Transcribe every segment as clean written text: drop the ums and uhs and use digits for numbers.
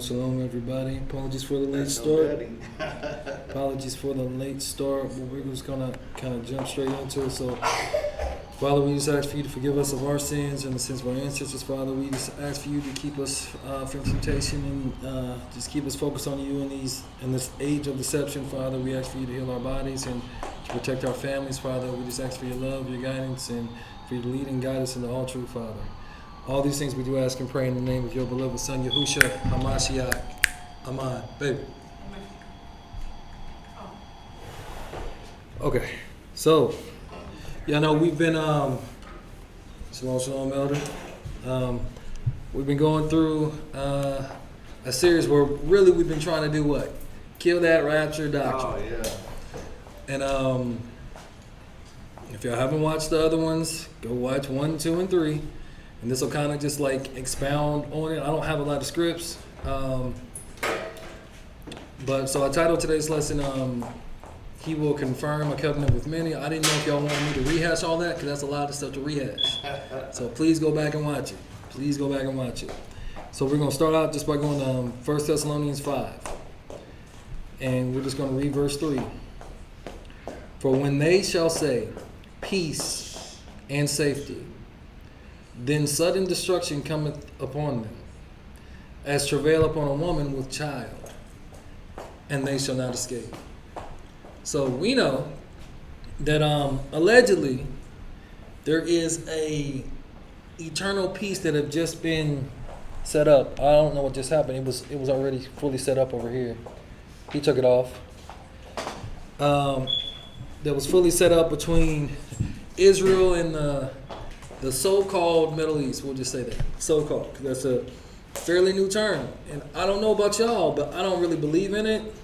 Shalom, everybody. Apologies for the late start. Apologies for the late start, but we're just gonna kind of jump straight into it. So, Father, we just ask for you to forgive us of our sins and the sins of our ancestors. Father, we just ask for you to keep us from temptation and just keep us focused on you in this age of deception. Father, we ask for you to heal our bodies and to protect our families. Father, we just ask for your love, your guidance, and for you to lead and guide us into all truth, Father. All these things we do ask and pray in the name of your beloved Son, Yahushua HaMashiach. Amen. Baby. Okay. So, y'all know we've been, Shalom, Elder. We've been going through a series where really we've been trying to do what? Kill that rapture doctrine. Oh, yeah. And if y'all haven't watched the other ones, go watch 1, 2, and 3. And this will kind of just like expound on it. I don't have a lot of scripts. But so I titled today's lesson, He Will Confirm a Covenant with Many. I didn't know if y'all wanted me to rehash all that because that's a lot of stuff to rehash. So please go back and watch it. Please go back and watch it. So we're going to start out just by going to 1 Thessalonians 5. And we're just going to read verse 3. For when they shall say, peace and safety, then sudden destruction cometh upon them, as travail upon a woman with child, and they shall not escape. So we know that allegedly there is a eternal peace that have just been set up. I don't know what just happened. It was already fully set up over here. He took it off. That was fully set up between Israel and the so-called Middle East. We'll just say that. So-called. That's a fairly new term. And I don't know about y'all, but I don't really believe in it.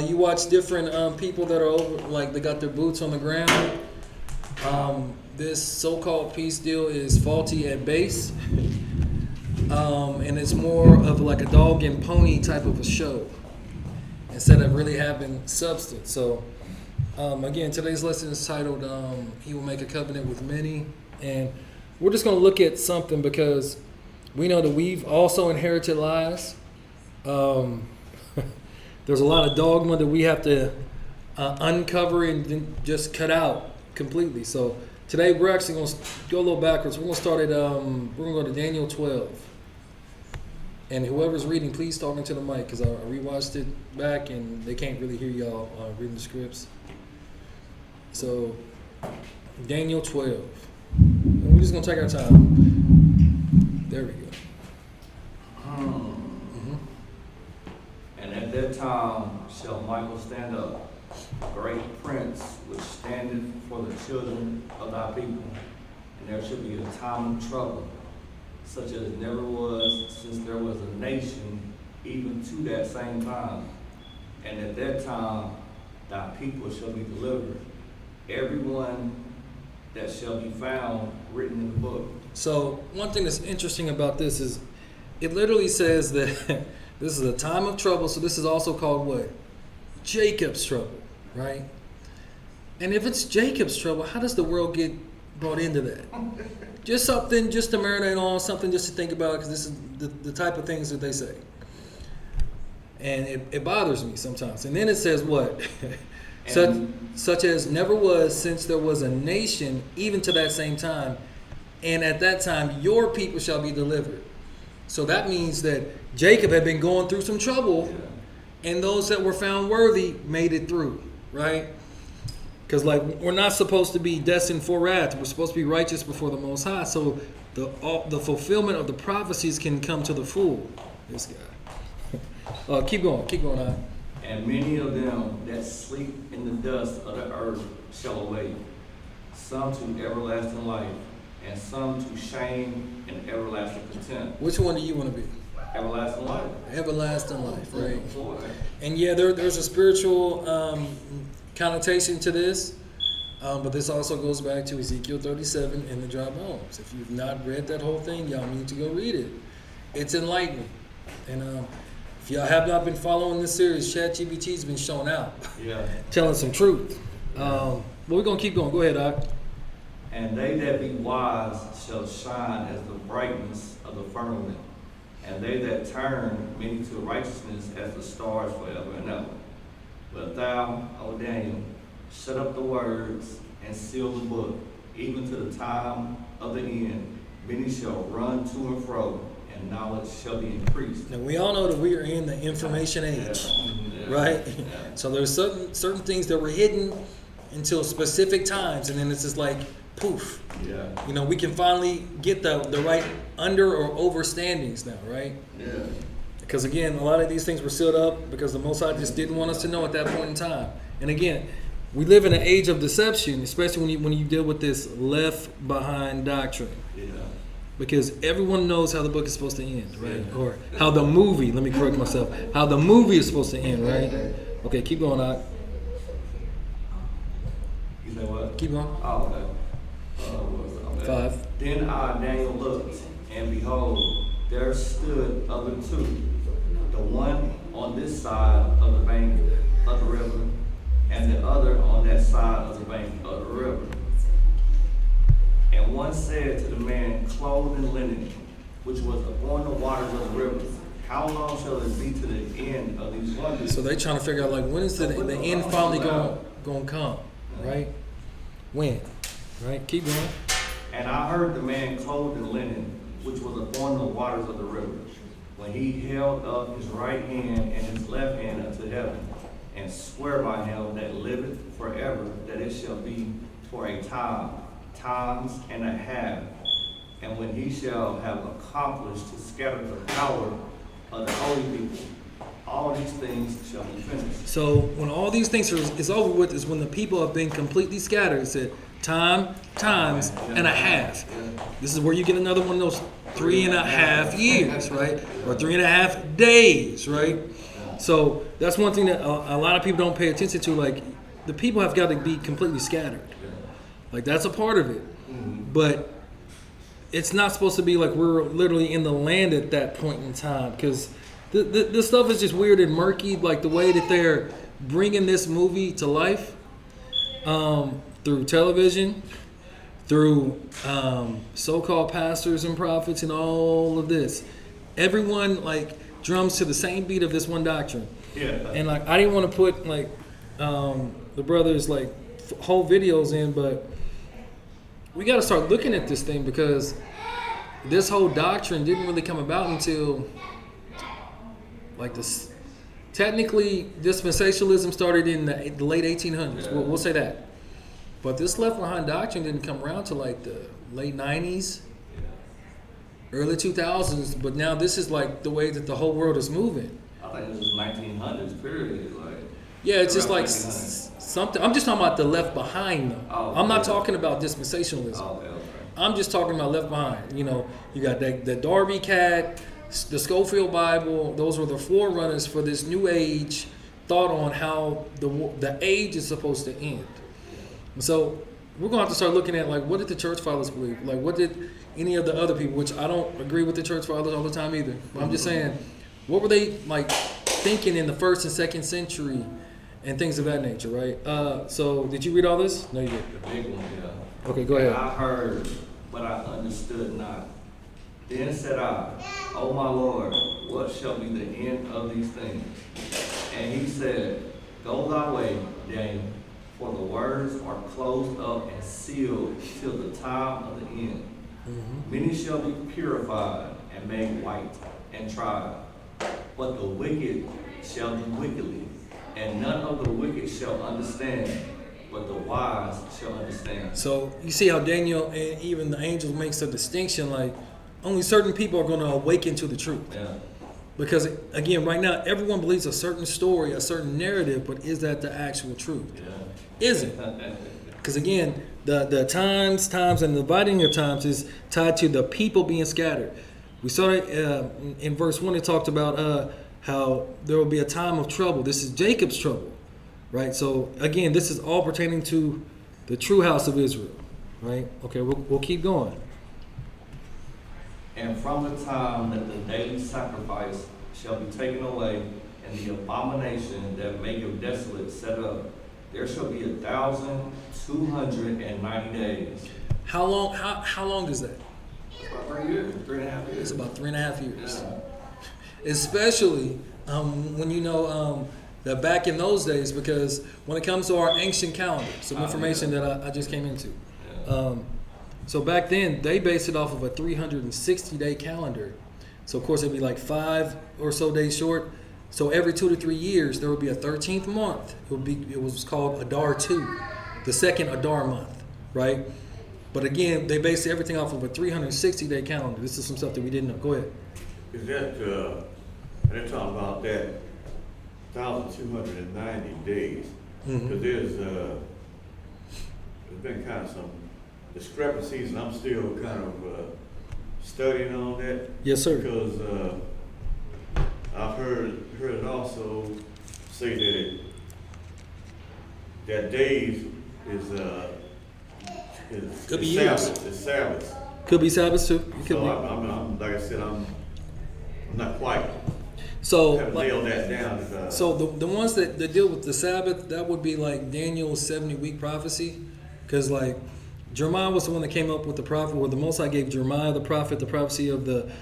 You watch different people that are over, like they got their boots on the ground. This so-called peace deal is faulty at base. And it's more of like a dog and pony type of a show instead of really having substance. So, again, today's lesson is titled, He Will Make a Covenant with Many. And we're just going to look at something because we know that we've also inherited lies. There's a lot of dogma that we have to uncover and then just cut out completely. So today we're actually going to go a little backwards. We're going to start at, we're going to go to Daniel 12. And whoever's reading, please talk into the mic because I rewatched it back and they can't really hear y'all reading the scripts. So Daniel 12. And we're just going to take our time. There we go. Mm-hmm. And at that time shall Michael stand up, great prince, which standeth for the children of thy people. And there shall be a time of trouble, such as never was since there was a nation, even to that same time. And at that time thy people shall be delivered, everyone that shall be found written in the book. So one thing that's interesting about this is it literally says that this is a time of trouble. So this is also called what? Jacob's trouble, right? And if it's Jacob's trouble, how does the world get brought into that? Just something just to marinate on, something just to think about, because this is the type of things that they say. And it bothers me sometimes. And then it says what? Such as never was since there was a nation, even to that same time. And at that time, your people shall be delivered. So that means that Jacob had been going through some trouble, and those that were found worthy made it through, right? Because like we're not supposed to be destined for wrath. We're supposed to be righteous before the Most High. So the fulfillment of the prophecies can come to the full. This guy. Keep going on. And many of them that sleep in the dust of the earth shall awake, some to everlasting life, and some to shame and everlasting contempt. Which one do you want to be? Everlasting life. Everlasting life, right? Boy. And yeah, there's a spiritual connotation to this, but this also goes back to Ezekiel 37 and the dry bones. If you've not read that whole thing, y'all need to go read it. It's enlightening. And if y'all have not been following this series, ChatGPT's been showing out, telling some truth. But we're going to keep going. Go ahead, Doc. And they that be wise shall shine as the brightness of the firmament, and they that turn many to righteousness as the stars forever and ever. But thou, O Daniel, shut up the words and seal the book, even to the time of the end. Many shall run to and fro, and knowledge shall be increased. Now we all know that we are in the information age, right? So there's certain things that were hidden until specific times, and then it's just like poof. You know, we can finally get the right under or overstandings now, right? Because again, a lot of these things were sealed up because the Most High just didn't want us to know at that point in time. And again, we live in an age of deception, especially when you deal with this left behind doctrine. Because everyone knows how the book is supposed to end, right? Or how the movie, let me correct myself, how the movie is supposed to end, right? Okay, keep going, Doc. You say what? Keep going. Oh, okay. 5. Then I, Daniel, looked, and behold, there stood other two, the one on this side of the bank of the river, and the other on that side of the bank of the river. And one said to the man clothed in linen, which was upon the waters of the river, how long shall it be to the end of these wonders? So they're trying to figure out, like, when is the end finally going to come, right? When? Right? Keep going. And I heard the man clothed in linen, which was upon the waters of the river, when he held up his right hand and his left hand unto heaven, and swear by him that liveth forever, that it shall be for a time, times and a half, and when he shall have accomplished to scatter the power of the holy people, all these things shall be finished. So when all these things is over with is when the people have been completely scattered. It said times and a half. This is where you get another one of those 3.5 years, right? Or 3.5 days, right? So that's one thing that a lot of people don't pay attention to. Like, the people have got to be completely scattered. Like, that's a part of it. But it's not supposed to be like we're literally in the land at that point in time, because this stuff is just weird and murky. Like, the way that they're bringing this movie to life through television, through so-called pastors and prophets and all of this. Everyone, like, drums to the same beat of this one doctrine. And, like, I didn't want to put, like, the brothers, like, whole videos in, but we got to start looking at this thing, because this whole doctrine didn't really come about until, like, this. Technically, dispensationalism started in the late 1800s. We'll say that. But this left behind doctrine didn't come around till like the late 90s, early 2000s. But now this is like the way that the whole world is moving. I think this is 1900s period. Like, yeah, it's just like something. I'm just talking about the left behind though. I'm not talking about dispensationalism. I'm just talking about left behind. You know, you got the Darby Cat, the Schofield Bible. Those were the forerunners for this new age thought on how the age is supposed to end. So we're going to have to start looking at, like, what did the church fathers believe? Like, what did any of the other people, which I don't agree with the church fathers all the time either. But I'm just saying, what were they, like, thinking in the 1st and 2nd century and things of that nature, right? So did you read all this? No, you didn't. The big one, yeah. Okay, go ahead. I heard, but I understood not. Then said I, O my Lord, what shall be the end of these things? And he said, go thy way, Daniel, for the words are closed up and sealed till the time of the end. Many shall be purified and made white and tried, but the wicked shall do wickedly, and none of the wicked shall understand, but the wise shall understand. So you see how Daniel and even the angels makes a distinction, like, only certain people are going to awaken to the truth. Because, again, right now, everyone believes a certain story, a certain narrative, but is that the actual truth? Is it? Because, again, the times, and the dividing of times is tied to the people being scattered. We started in verse 1. It talked about how there will be a time of trouble. This is Jacob's trouble, right? So again, this is all pertaining to the true house of Israel, right? Okay, we'll keep going. And from the time that the daily sacrifice shall be taken away, and the abomination that maketh desolate set up, there shall be 1,290 days. How long? How long is that? It's about 3 years, 3.5 years. It's about 3.5 years. Yeah. Especially when you know that back in those days, because when it comes to our ancient calendar, some information that I just came into. Yeah. So back then, they based it off of a 360-day calendar. So of course, it'd be like 5 or so days short. So every 2 to 3 years, there would be a 13th month. It was called Adar 2, the second Adar month, right? But again, they based everything off of a 360-day calendar. This is some stuff that we didn't know. Go ahead. Is that, they're talking about that 1,290 days, because there's been kind of some discrepancies, and I'm still kind of studying on that. Yes, sir. Because I've heard it also say that days is Could be years. Sabbath. It's Sabbath. Could be Sabbath too. It could So be. I'm like I said, I'm not quite. So Haven't nailed that down. So the ones that deal with the Sabbath, that would be like Daniel's 70-week prophecy, because like Jeremiah was the one that came up with the prophet, where the Most High gave Jeremiah the prophet the prophecy of the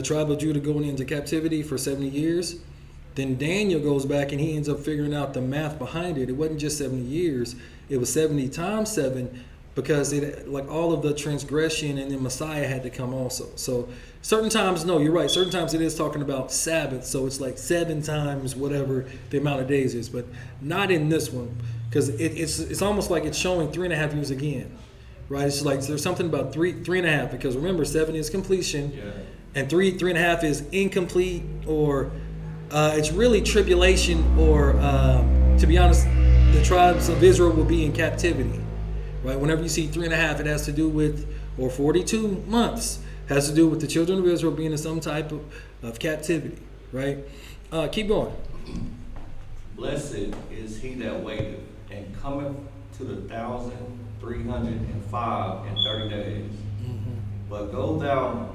tribe of Judah going into captivity for 70 years. Then Daniel goes back and he ends up figuring out the math behind it. It wasn't just 70 years; it was 70 times 7, because it like all of the transgression, and then Messiah had to come also. So certain times, no, you're right. Certain times it is talking about Sabbath, so it's like 7 times whatever the amount of days is, but not in this one, because it's almost like it's showing 3.5 years again, right? It's like there's something about 3.5, because remember 7 is completion, Yeah. and 3.5 is incomplete, or it's really tribulation, or to be honest, the tribes of Israel will be in captivity. Right? Whenever you see 3.5, it has to do with, or 42 months, has to do with the children of Israel being in some type of captivity. Right? Keep going. Blessed is he that waiteth, and cometh to the 1,305 days. But go thou,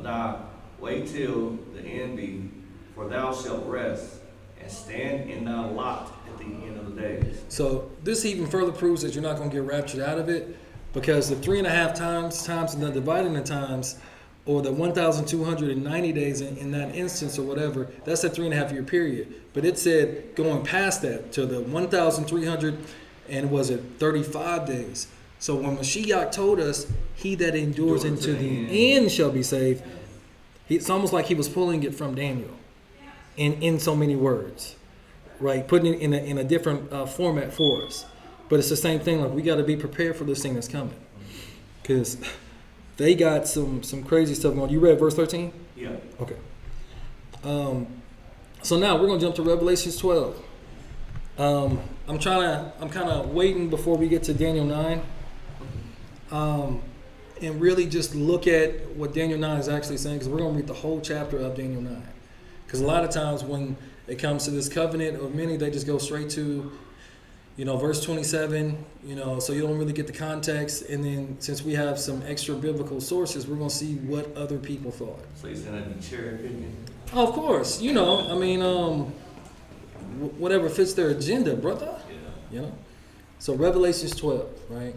thy wait till the end be, for thou shalt rest, and stand in thy lot at the end of the days. So this even further proves that you're not going to get raptured out of it, because the 3.5 times and the dividing the times, or the 1,290 days in that instance or whatever, that's a 3.5 year period. But it said going past that to the 1,300 and was it 35 days. So when Mashiach told us, he that endures into the end shall be saved, it's almost like he was pulling it from Daniel in so many words, right? Putting it in a different format for us. But it's the same thing. Like, we got to be prepared for this thing that's coming, because they got some crazy stuff going. You read verse 13? Yeah. Okay. So now we're gonna jump to Revelations 12. I'm kind of waiting before we get to Daniel 9, and really just look at what Daniel 9 is actually saying, because we're gonna read the whole chapter of Daniel 9. Because a lot of times when it comes to this covenant, or many, they just go straight to, verse 27, so you don't really get the context. And then since we have some extra biblical sources, we're going to see what other people thought. So you saying that the cherry picking? Oh, of course, whatever fits their agenda, brother. Yeah. So Revelations 12, right?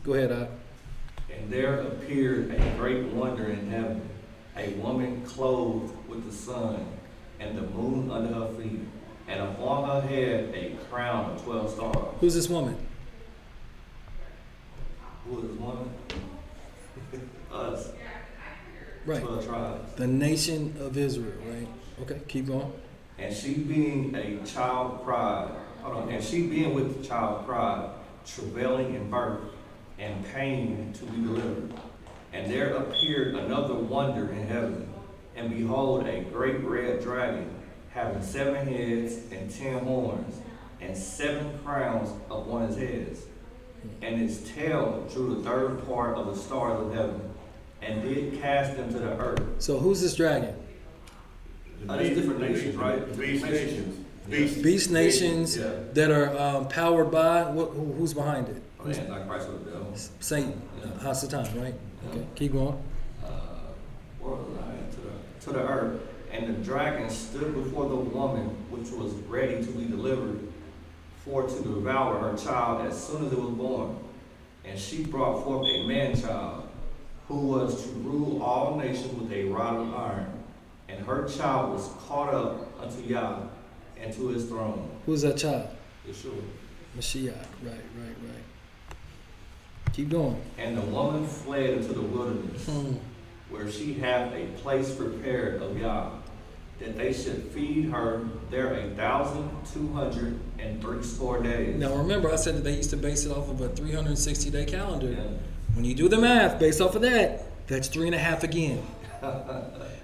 Go ahead, Al. And there appeared a great wonder in heaven, a woman clothed with the sun, and the moon under her feet, and upon her head a crown of 12 stars. Who's this woman? Who is this woman? Us. Right. 12 tribes. The nation of Israel, right? Okay, keep going. And she being a child cried, and she being with the child cried, travailing in birth, and pain to be delivered. And there appeared another wonder in heaven, and behold, a great red dragon, having 7 heads and 10 horns, and 7 crowns upon his heads. And his tail drew the third part of the stars of heaven, and did cast them to the earth. So who's this dragon? There's different nations, right? Beast nations. Beast nations Yeah. that are powered by, who's behind it? Oh, the Antichrist or the devil. Satan. Hasatan, right? Okay, keep going. To the earth, and the dragon stood before the woman which was ready to be delivered, for to devour her child as soon as it was born. And she brought forth a man-child, who was to rule all nations with a rod of iron. And her child was caught up unto Yah and to his throne. Who's that child? Yeshua. Mashiach. Right. Keep going. And the woman fled into the wilderness, where she had a place prepared of Yah, that they should feed her there 1,260 days. Now remember, I said that they used to base it off of a 360-day calendar. Yeah. When you do the math based off of that, that's 3.5 again.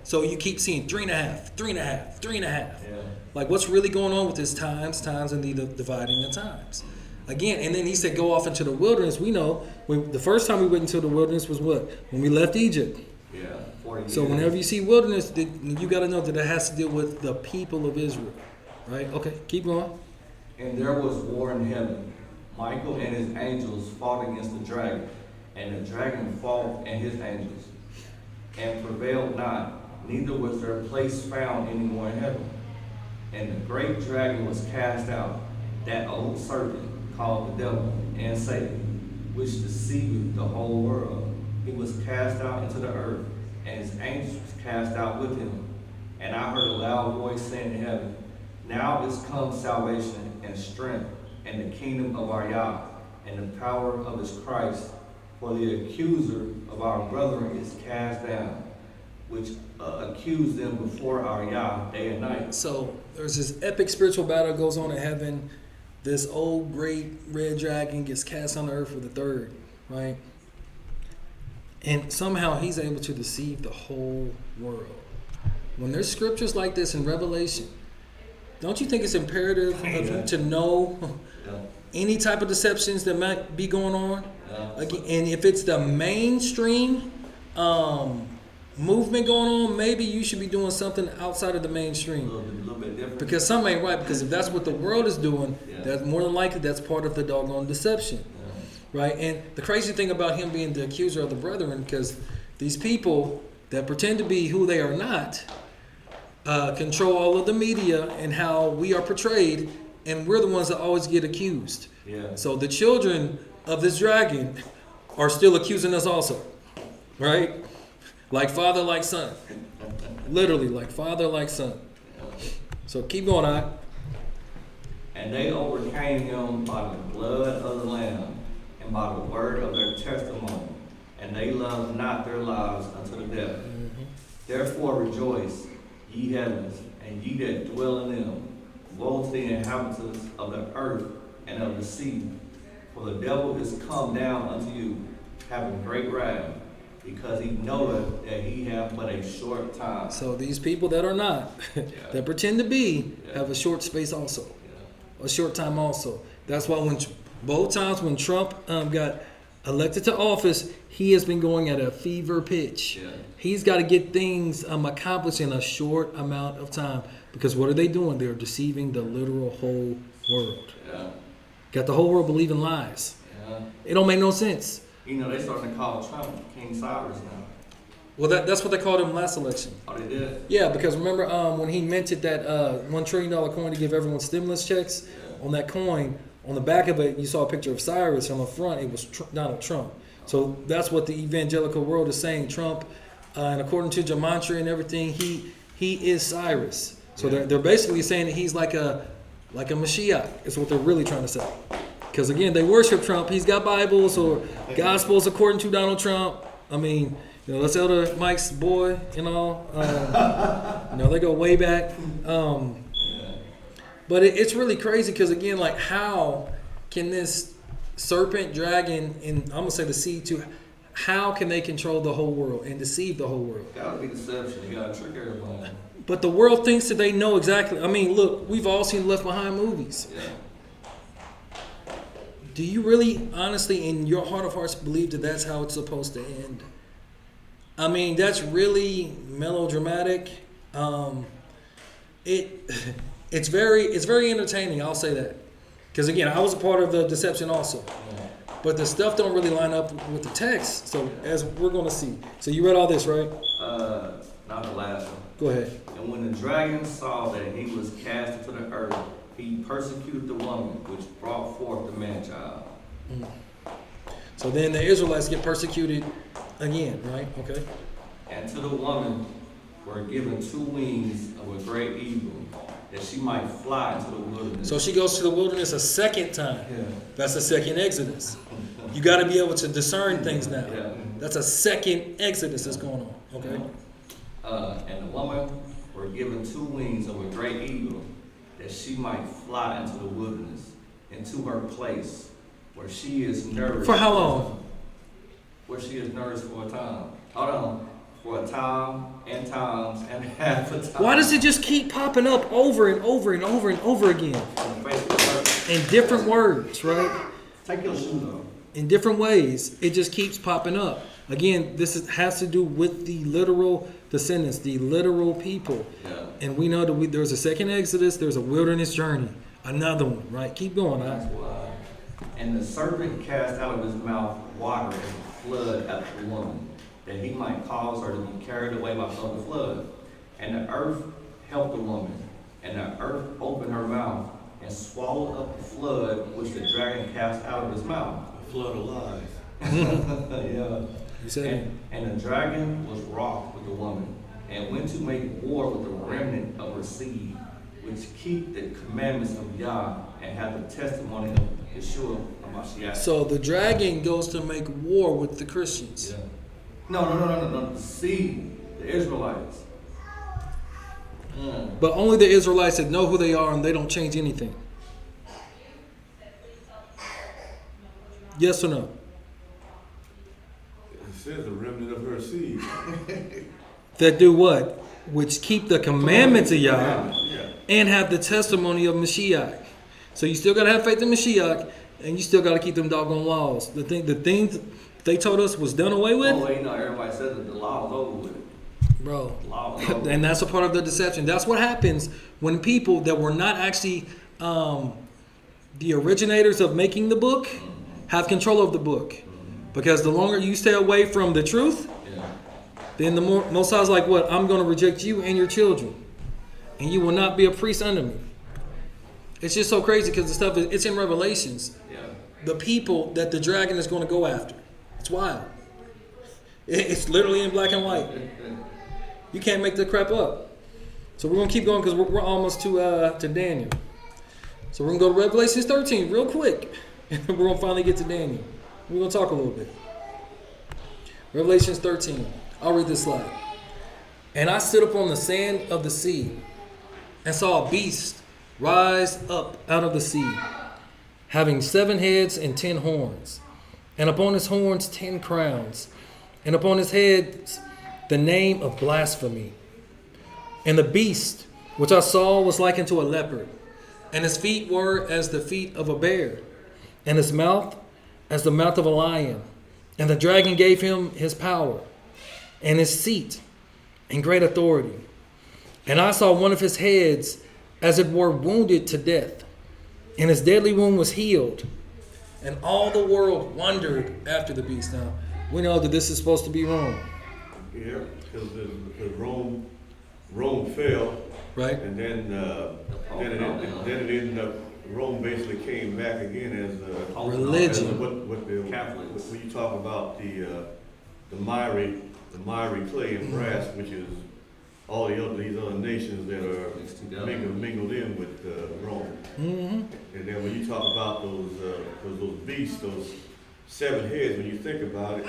So you keep seeing 3.5, 3.5, 3.5. Yeah. Like, what's really going on with this times, and the dividing the times? Again, and then he said, go off into the wilderness. We know the first time we went into the wilderness was what? When we left Egypt. Yeah, 40 years. So whenever you see wilderness, you got to know that it has to deal with the people of Israel. Right? Okay, keep going. And there was war in heaven. Michael and his angels fought against the dragon, and the dragon fought and his angels, and prevailed not, neither was their place found any more in heaven. And the great dragon was cast out, that old serpent called the devil and Satan, which deceiveth the whole world. He was cast out into the earth, and his angels was cast out with him. And I heard a loud voice saying in heaven, now is come salvation and strength, and the kingdom of our Yah, and the power of his Christ. For the accuser of our brethren is cast down, which accused them before our Yah day and night. So there's this epic spiritual battle that goes on in heaven. This old great red dragon gets cast on the earth for the third, right? And somehow he's able to deceive the whole world. When there's scriptures like this in Revelation, don't you think it's imperative of you to know any type of deceptions that might be going on? And if it's the mainstream movement going on, maybe you should be doing something outside of the mainstream. A little bit different. Because something ain't right. Because if that's what the world is doing, that's more than likely that's part of the doggone deception. Right? And the crazy thing about him being the accuser of the brethren, because these people that pretend to be who they are not, control all of the media and how we are portrayed, and we're the ones that always get accused. Yeah. So the children of this dragon are still accusing us also. Right? Like father, like son. Literally, like father, like son. So keep going on. And they overcame him by the blood of the Lamb, and by the word of their testimony, and they loved not their lives unto the death. Therefore rejoice, ye heavens, and ye that dwell in them. Woe to the inhabitants of the earth and of the sea, for the devil is come down unto you, having great wrath, because he knoweth that he hath but a short time. So these people that are not, that pretend to be, have a short space also. A short time also. That's why when both times when Trump got elected to office, he has been going at a fever pitch. He's got to get things accomplished in a short amount of time. Because what are they doing? They're deceiving the literal whole world. Got the whole world believing lies. It don't make no sense. You know, they starting to call Trump King Cyrus now. Well, that's what they called him last election. Oh, they did? Yeah, because remember when he minted that $1 trillion coin to give everyone stimulus checks? On that coin, on the back of it, you saw a picture of Cyrus. On the front, it was Donald Trump. So that's what the evangelical world is saying. Trump, and according to Gematria and everything, he is Cyrus. So they're basically saying that he's like a Mashiach. Is what they're really trying to say. Because again, they worship Trump. He's got Bibles or Gospels according to Donald Trump. I mean, that's Elder Mike's boy. They go way back. But it's really crazy because, again, like, how can this serpent, dragon, and I'm going to say the seed too, how can they control the whole world and deceive the whole world? Gotta be deception. You gotta trick everybody. But the world thinks that they know exactly. I mean, look, we've all seen Left Behind movies. Do you really, honestly, in your heart of hearts, believe that that's how it's supposed to end? I mean, that's really melodramatic. It it's very entertaining. I'll say that, because again, I was a part of the deception also, but the stuff don't really line up with the text. So as we're going to see, so you read all this, right? Not the last one. Go ahead. And when the dragon saw that he was cast into the earth, he persecuted the woman which brought forth the man-child. So then the Israelites get persecuted again, right? Okay. And to the woman were given 2 wings of a great eagle, that she might fly into the wilderness. So she goes to the wilderness a second time. Yeah. That's the second Exodus. You got to be able to discern things now. Yeah. That's a second Exodus that's going on. Okay. And the woman were given 2 wings of a great eagle, that she might fly into the wilderness, into her place, where she is nourished. For how long? Where she is nourished for a time. Hold on. For a time and times and half a time. Why does it just keep popping up over and over and over and over again? In different words, right? Take your shoes off. In different ways, it just keeps popping up. Again, has to do with the literal descendants, the literal people. Yeah. And we know that there's a second Exodus, there's a wilderness journey, another one, right? Keep going. That's why. And the serpent cast out of his mouth water as a flood after the woman, that he might cause her to be carried away by the flood. And the earth helped the woman, and the earth opened her mouth and swallowed up the flood which the dragon cast out of his mouth. A flood of lies. Yeah. You said it. And the dragon was wroth with the woman, and went to make war with the remnant of her seed, which keep the commandments of Yah and have the testimony of Yeshua HaMashiach. So the dragon goes to make war with the Christians. Yeah. No. The seed, the Israelites. But only the Israelites that know who they are and they don't change anything. Yes or no? It says the remnant of her seed. That do what? Which keep the commandments of Yah Yeah. and have the testimony of Mashiach. So you still got to have faith in Mashiach, and you still got to keep them doggone laws. The things they told us was done away with. Oh, well, everybody said that the law is over with. Bro. The law is over. And that's a part of the deception. That's what happens when people that were not actually the originators of making the book have control of the book. Because the longer you stay away from the truth, then the more Most High's like, what? I'm going to reject you and your children. And you will not be a priest under me. It's just so crazy because the stuff, it's in Revelations. Yeah. The people that the dragon is going to go after. It's wild. It's literally in black and white. You can't make the crap up. So we're going to keep going because we're almost to Daniel. So we're going to go to Revelations 13 real quick. And we're going to finally get to Daniel. We're going to talk a little bit. Revelations 13. I'll read this slide. And I stood upon the sand of the sea and saw a beast rise up out of the sea, having 7 heads and 10 horns, and upon his horns 10 crowns, and upon his heads the name of blasphemy. And the beast which I saw was like unto a leopard, and his feet were as the feet of a bear, and his mouth as the mouth of a lion. And the dragon gave him his power, and his seat, and great authority. And I saw one of his heads as it were wounded to death, and his deadly wound was healed. And all the world wondered after the beast. Now, we know that this is supposed to be Rome. Yeah, because Rome fell, Right? and then it ended up. Rome basically came back again as a Religion. As what the Catholics. when you talk about the miry clay and brass, which is all these other nations that are mingled in with Rome. Mm-hmm. And then when you talk about those beasts, those 7 heads, when you think about it,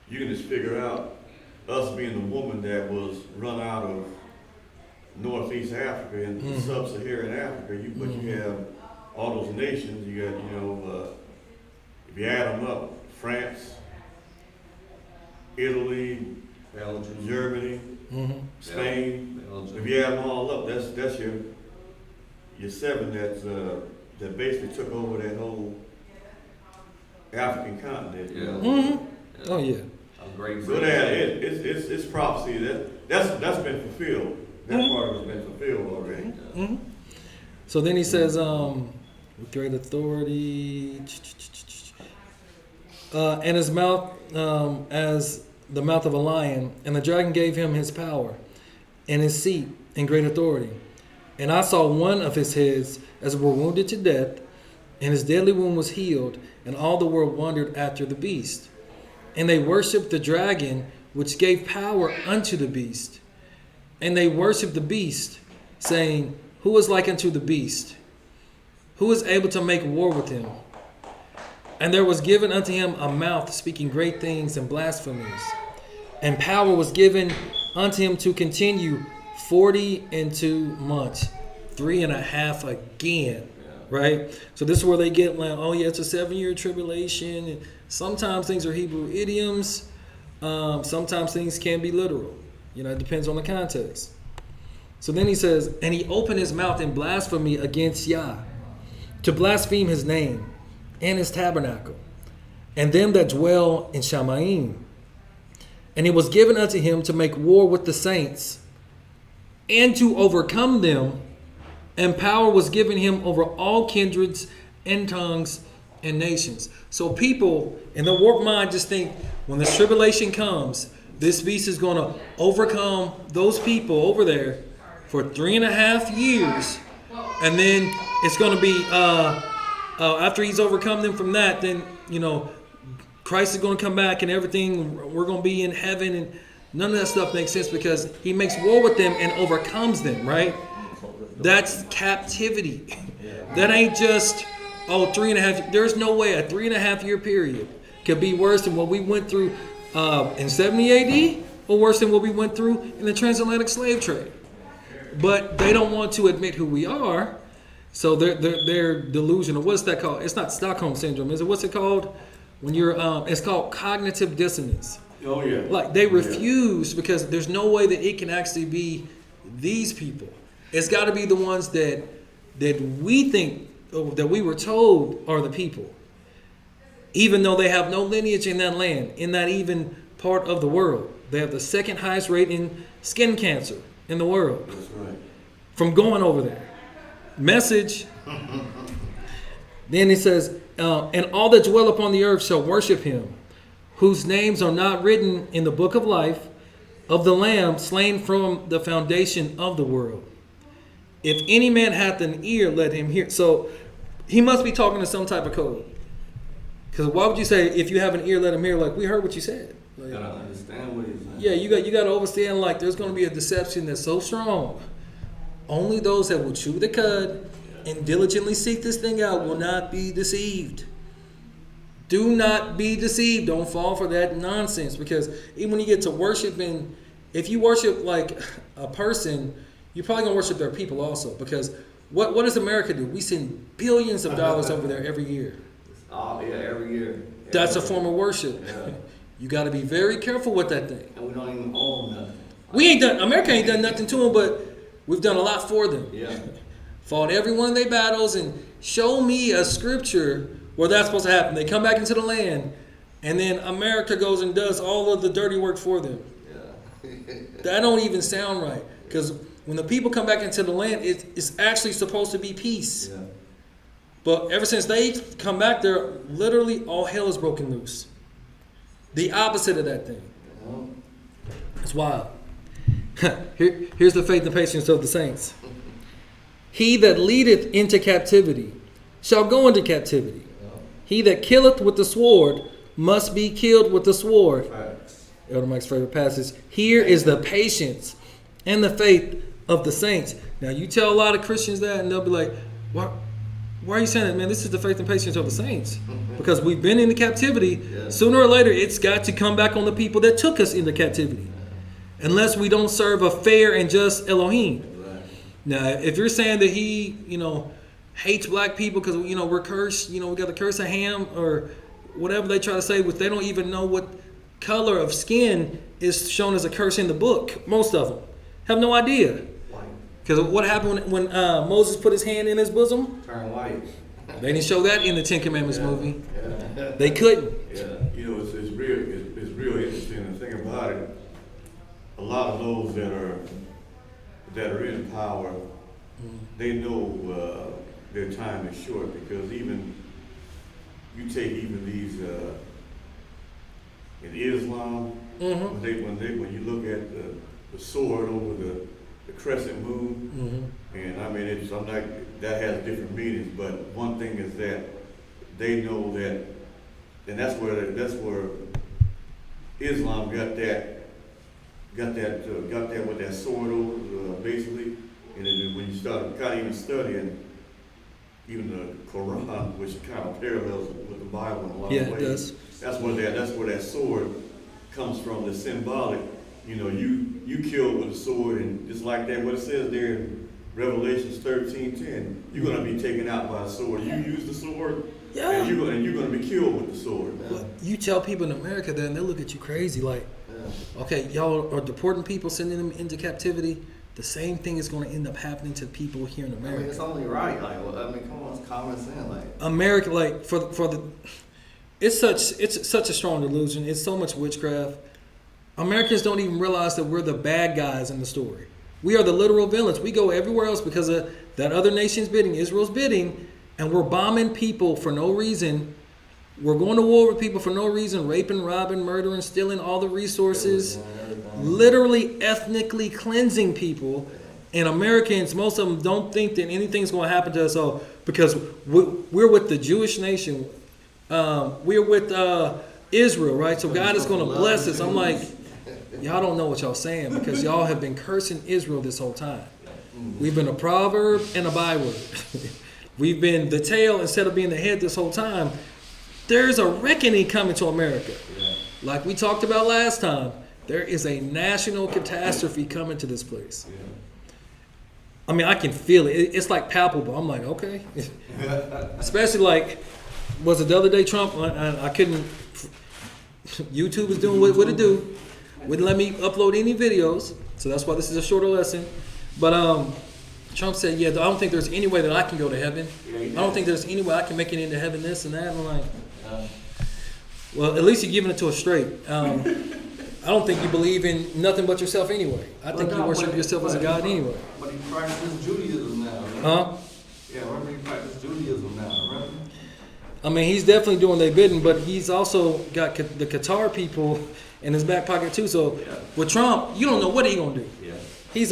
you can just figure out us being the woman that was run out of Northeast Africa and Sub-Saharan Africa. But you have all those nations. You got, if you add them up, France, Italy, Belgium, Germany, Spain. Belgium. If you add them all up, that's your 7 that basically took over that whole African continent. Yeah. Mm-hmm. Oh, yeah. A great Good prince. at it. It's prophecy. That's been fulfilled. That part has been fulfilled already. Mm-hmm. So then he says, with great authority, and his mouth as the mouth of a lion, and the dragon gave him his power and his seat and great authority. And I saw one of his heads as were wounded to death, and his deadly wound was healed, and all the world wondered after the beast. And they worshipped the dragon, which gave power unto the beast. And they worshipped the beast, saying, Who is like unto the beast? Who is able to make war with him? And there was given unto him a mouth speaking great things and blasphemies. And power was given unto him to continue 42 months, 3.5 again. Right? So this is where they get like, oh yeah, it's a 7-year tribulation. And sometimes things are Hebrew idioms. Sometimes things can be literal. You know, it depends on the context. So then he says, and he opened his mouth in blasphemy against Yah, to blaspheme his name and his tabernacle, and them that dwell in Shamaim. And it was given unto him to make war with the saints, and to overcome them. And power was given him over all kindreds and tongues and nations. So people in the warped mind just think when the tribulation comes, this beast is going to overcome those people over there for 3.5 years. And then it's going to be, after he's overcome them from that, then, you know, Christ is going to come back and everything. We're going to be in heaven. And none of that stuff makes sense because he makes war with them and overcomes them, right? That's captivity. That ain't just, 3.5. There's no way a 3.5 year period could be worse than what we went through in 70 AD or worse than what we went through in the transatlantic slave trade. But they don't want to admit who we are. So they're delusional. What's that called? It's not Stockholm syndrome, is it? What's it called? When you're, it's called cognitive dissonance. Oh yeah. Like they refuse because there's no way that it can actually be these people. It's got to be the ones that we think, that we were told are the people. Even though they have no lineage in that land, in that even part of the world. They have the second highest rate in skin cancer in the world. That's right. From going over there. Message. Then he says, and all that dwell upon the earth shall worship him, whose names are not written in the book of life of the Lamb slain from the foundation of the world. If any man hath an ear, let him hear. So he must be talking to some type of code. Because why would you say, if you have an ear, let him hear? Like, we heard what you said. Like, You gotta understand what he's saying. yeah, you got to understand, like, there's going to be a deception that's so strong. Only those that will chew the cud and diligently seek this thing out will not be deceived. Do not be deceived. Don't fall for that nonsense. Because even when you get to worshiping, if you worship like a person, you're probably going to worship their people also. Because what does America do? We send billions of dollars over there every year. Oh, yeah, every year. That's a form of worship. Yeah. You got to be very careful with that thing. And we don't even own nothing. America ain't done nothing to them, but we've done a lot for them. Yeah. Fought every one of their battles, and show me a scripture where that's supposed to happen. They come back into the land, and then America goes and does all of the dirty work for them. Yeah. That don't even sound right. Because when the people come back into the land, it's actually supposed to be peace. Yeah. But ever since they come back there, literally all hell is broken loose. The opposite of that thing. It's wild. Here's the faith and patience of the saints. He that leadeth into captivity shall go into captivity. He that killeth with the sword must be killed with the sword. Facts. Elder Mike's favorite passage. Here is the patience and the faith of the saints. Now you tell a lot of Christians that and they'll be like, why are you saying that, man? This is the faith and patience of the saints. Because we've been into captivity. Yeah. Sooner or later, it's got to come back on the people that took us into captivity. Unless we don't serve a fair and just Elohim. Right. Now, if you're saying that he, hates black people because, we're cursed, we got the curse of Ham or whatever they try to say, which they don't even know what color of skin is shown as a curse in the book. Most of them have no idea. White. Because what happened when Moses put his hand in his bosom? Turn white. They didn't show that in the Ten Commandments movie. Yeah. They couldn't. Yeah. It's real interesting a lot of those that are in power, they know their time is short, because even you take even these in Islam, when you look at the sword over the crescent moon, and I mean I'm like, that has different meanings, but one thing is that they know that, and that's where Islam got that with that sword over basically, and then when you start kind of even studying even the Quran, which kind of parallels with the Bible in a lot of ways. Yeah, it does. That's where that sword comes from. The symbolic, you kill with a sword, and just like that, what it says there in Revelations 13:10, you're gonna be taken out by a sword. You use the sword, and you're gonna be killed with the sword. Well, you tell people in America that, and they look at you crazy, like, okay, y'all are deporting people, sending them into captivity. The same thing is going to end up happening to people here in America. I mean, it's only right. Like, come on, it's common sense. Like, America, like for the, it's such a strong delusion. It's so much witchcraft. Americans don't even realize that we're the bad guys in the story. We are the literal villains. We go everywhere else because of that other nation's bidding, Israel's bidding, and we're bombing people for no reason. We're going to war with people for no reason, raping, robbing, murdering, stealing all the resources, literally ethnically cleansing people. And Americans, most of them don't think that anything's going to happen to us all because we're with the Jewish nation. We're with Israel, right? So God is going to bless us. I'm like, y'all don't know what y'all saying because y'all have been cursing Israel this whole time. We've been a proverb and a byword. We've been the tail instead of being the head this whole time. There's a reckoning coming to America. Like we talked about last time, there is a national catastrophe coming to this place. I mean, I can feel it. It's like palpable. I'm like, okay. Especially like, was it the other day Trump? I couldn't, YouTube is doing what it do. Wouldn't let me upload any videos. So that's why this is a shorter lesson. But Trump said, yeah, I don't think there's any way that I can go to heaven. I don't think there's any way I can make it into heaven, this and that. And I'm like, well, at least you're giving it to us straight. I don't think you believe in nothing but yourself anyway. I think you worship yourself as a God anyway. But he practices Judaism now. Right? Huh? Yeah, remember he practices Judaism now, remember? I mean, he's definitely doing their bidding, but he's also got the Qatar people in his back pocket too. So with Trump, you don't know what he's going to do. Yeah. He's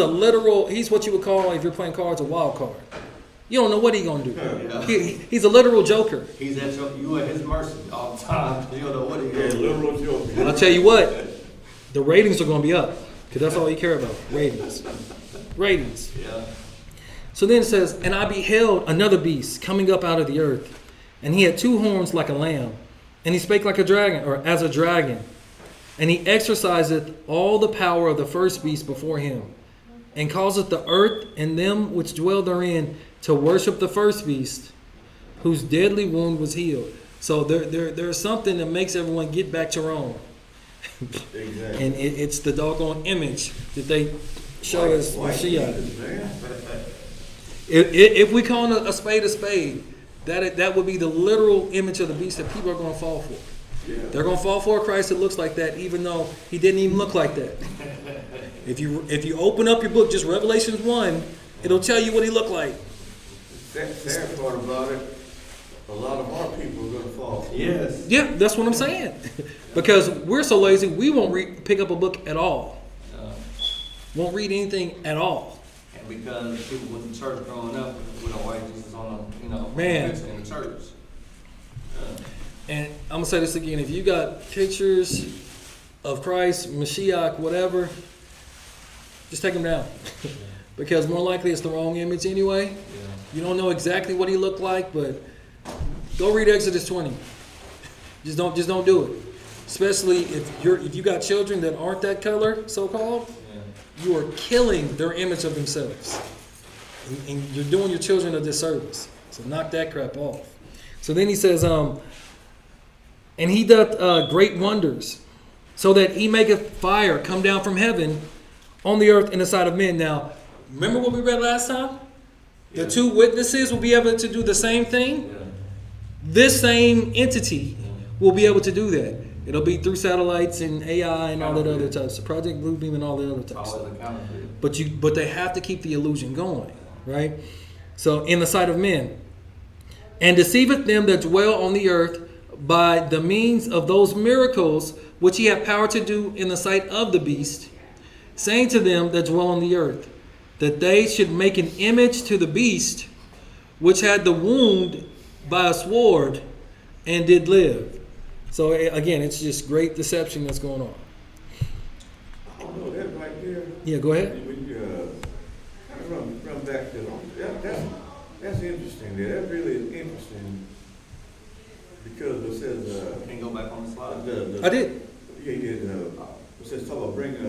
what you would call, if you're playing cards, a wild card. You don't know what he's going to do. Yeah. He's a literal joker. He's at you at his mercy all the time. You don't know what he's going to do. Literal joker. And I'll tell you what, the ratings are going to be up because that's all you care about, ratings. Ratings. Yeah. So then it says, and I beheld another beast coming up out of the earth, and he had two horns like a lamb, and he spake like a dragon, or as a dragon, and he exerciseth all the power of the first beast before him, and causeth the earth and them which dwell therein to worship the first beast, whose deadly wound was healed. So there's something that makes everyone get back to Rome. Exactly. And it's the doggone image that they show us Mashiach. If we call a spade, that would be the literal image of the beast that people are going to fall for. Yeah. They're going to fall for a Christ that looks like that, even though he didn't even look like that. If you open up your book, just Revelations 1, it'll tell you what he looked like. Sad part about it, a lot of our people are going to fall for it. Yes. Yeah, that's what I'm saying. Because we're so lazy, we won't pick up a book at all. Won't read anything at all. And because people went to church growing up with a white Jesus on a Man. picture in the church. And I'm going to say this again. If you got pictures of Christ, Mashiach, whatever, just take them down. Because more likely it's the wrong image anyway. Yeah. You don't know exactly what he looked like, but go read Exodus 20. Just don't do it. Especially if you got children that aren't that color, so-called, you are killing their image of themselves. And you're doing your children a disservice. So knock that crap off. So then he says, and he doth great wonders, so that he maketh fire come down from heaven on the earth in the sight of men. Now, remember what we read last time? The two witnesses will be able to do the same thing. Yeah. This same entity will be able to do that. It'll be through satellites and AI and all that other Counterfeit. types, Project Bluebeam and all the other It's types. always a counterfeit. But they have to keep the illusion going, right? So in the sight of men, and deceiveth them that dwell on the earth by the means of those miracles which he hath power to do in the sight of the beast, saying to them that dwell on the earth, that they should make an image to the beast, which had the wound by a sword, and did live. So again, it's just great deception that's going on. I don't know, that right there. Yeah, go ahead. When you kind of run back to that's interesting there. That really is interesting because it says Can you go back on the slide? I did. Yeah, he did. It says talk about bringing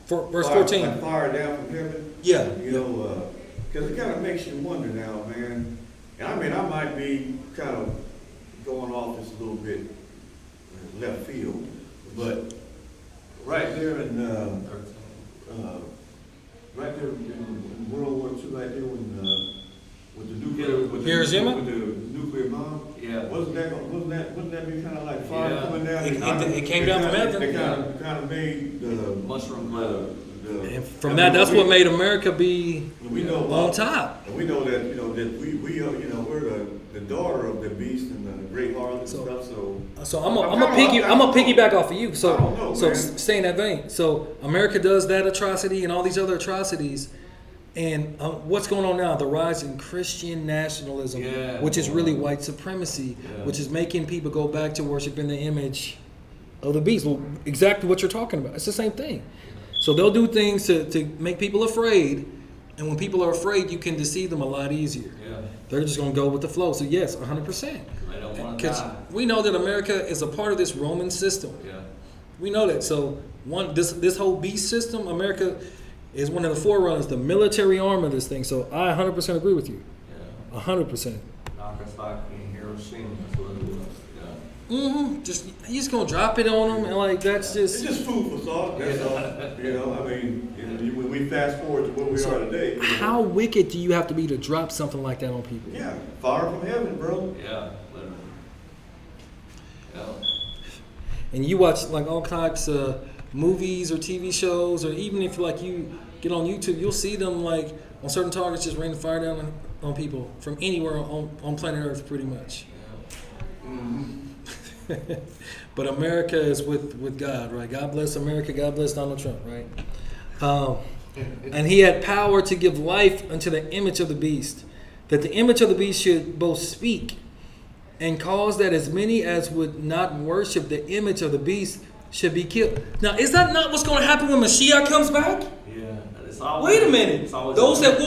Verse fire, 14. like fire down from heaven. Yeah. You know, because it kind of makes you wonder now, man. And I mean, I might be kind of going off just a little bit left field, but right there in right there in World War II, right there when with the nuclear, with Hiroshima? with the nuclear bomb. Yeah. Wouldn't that be kind of like fire Yeah. coming down? It came down from heaven. It kind of made the Mushroom cloud. And from that's what made America be we know on top. And we know that that we we're the daughter of the beast and the great harlot and stuff. So I'm a piggyback off of you. So I don't know, so man. stay in that vein. So America does that atrocity and all these other atrocities, and what's going on now? The rise in Christian nationalism, Yeah. which is really white supremacy, Yeah. which is making people go back to worshiping the image of the beast. Well, exactly what you're talking about. It's the same thing. So they'll do things to make people afraid, and when people are afraid, you can deceive them a lot easier. Yeah. They're just going to go with the flow. So yes, 100%. They don't want to Because die. we know that America is a part of this Roman system. Yeah. We know that. So this whole beast system, America is one of the forerunners, the military arm of this thing. So I 100% agree with you. Yeah. 100%. Knock us like in Hiroshima. That's what it was. Yeah. Just you just gonna drop it on them and like that's It's just. just food for thought. That's all. You know, I mean, when we fast forward to where we are today. You know, How wicked do you have to be to drop something like that on people? Yeah, fire from heaven, bro. Yeah. Literally. Yeah. And you watch like all types of movies or TV shows, or even if like you get on YouTube, you'll see them like on certain targets just raining fire down on people from anywhere on planet Earth, pretty much. But America is with God, right? God bless America. God bless Donald Trump, right? And he had power to give life unto the image of the beast, that the image of the beast should both speak and cause that as many as would not worship the image of the beast should be killed. Now, is that not what's going to happen when Mashiach comes back? Yeah. It's always, Wait a minute. it's always Those that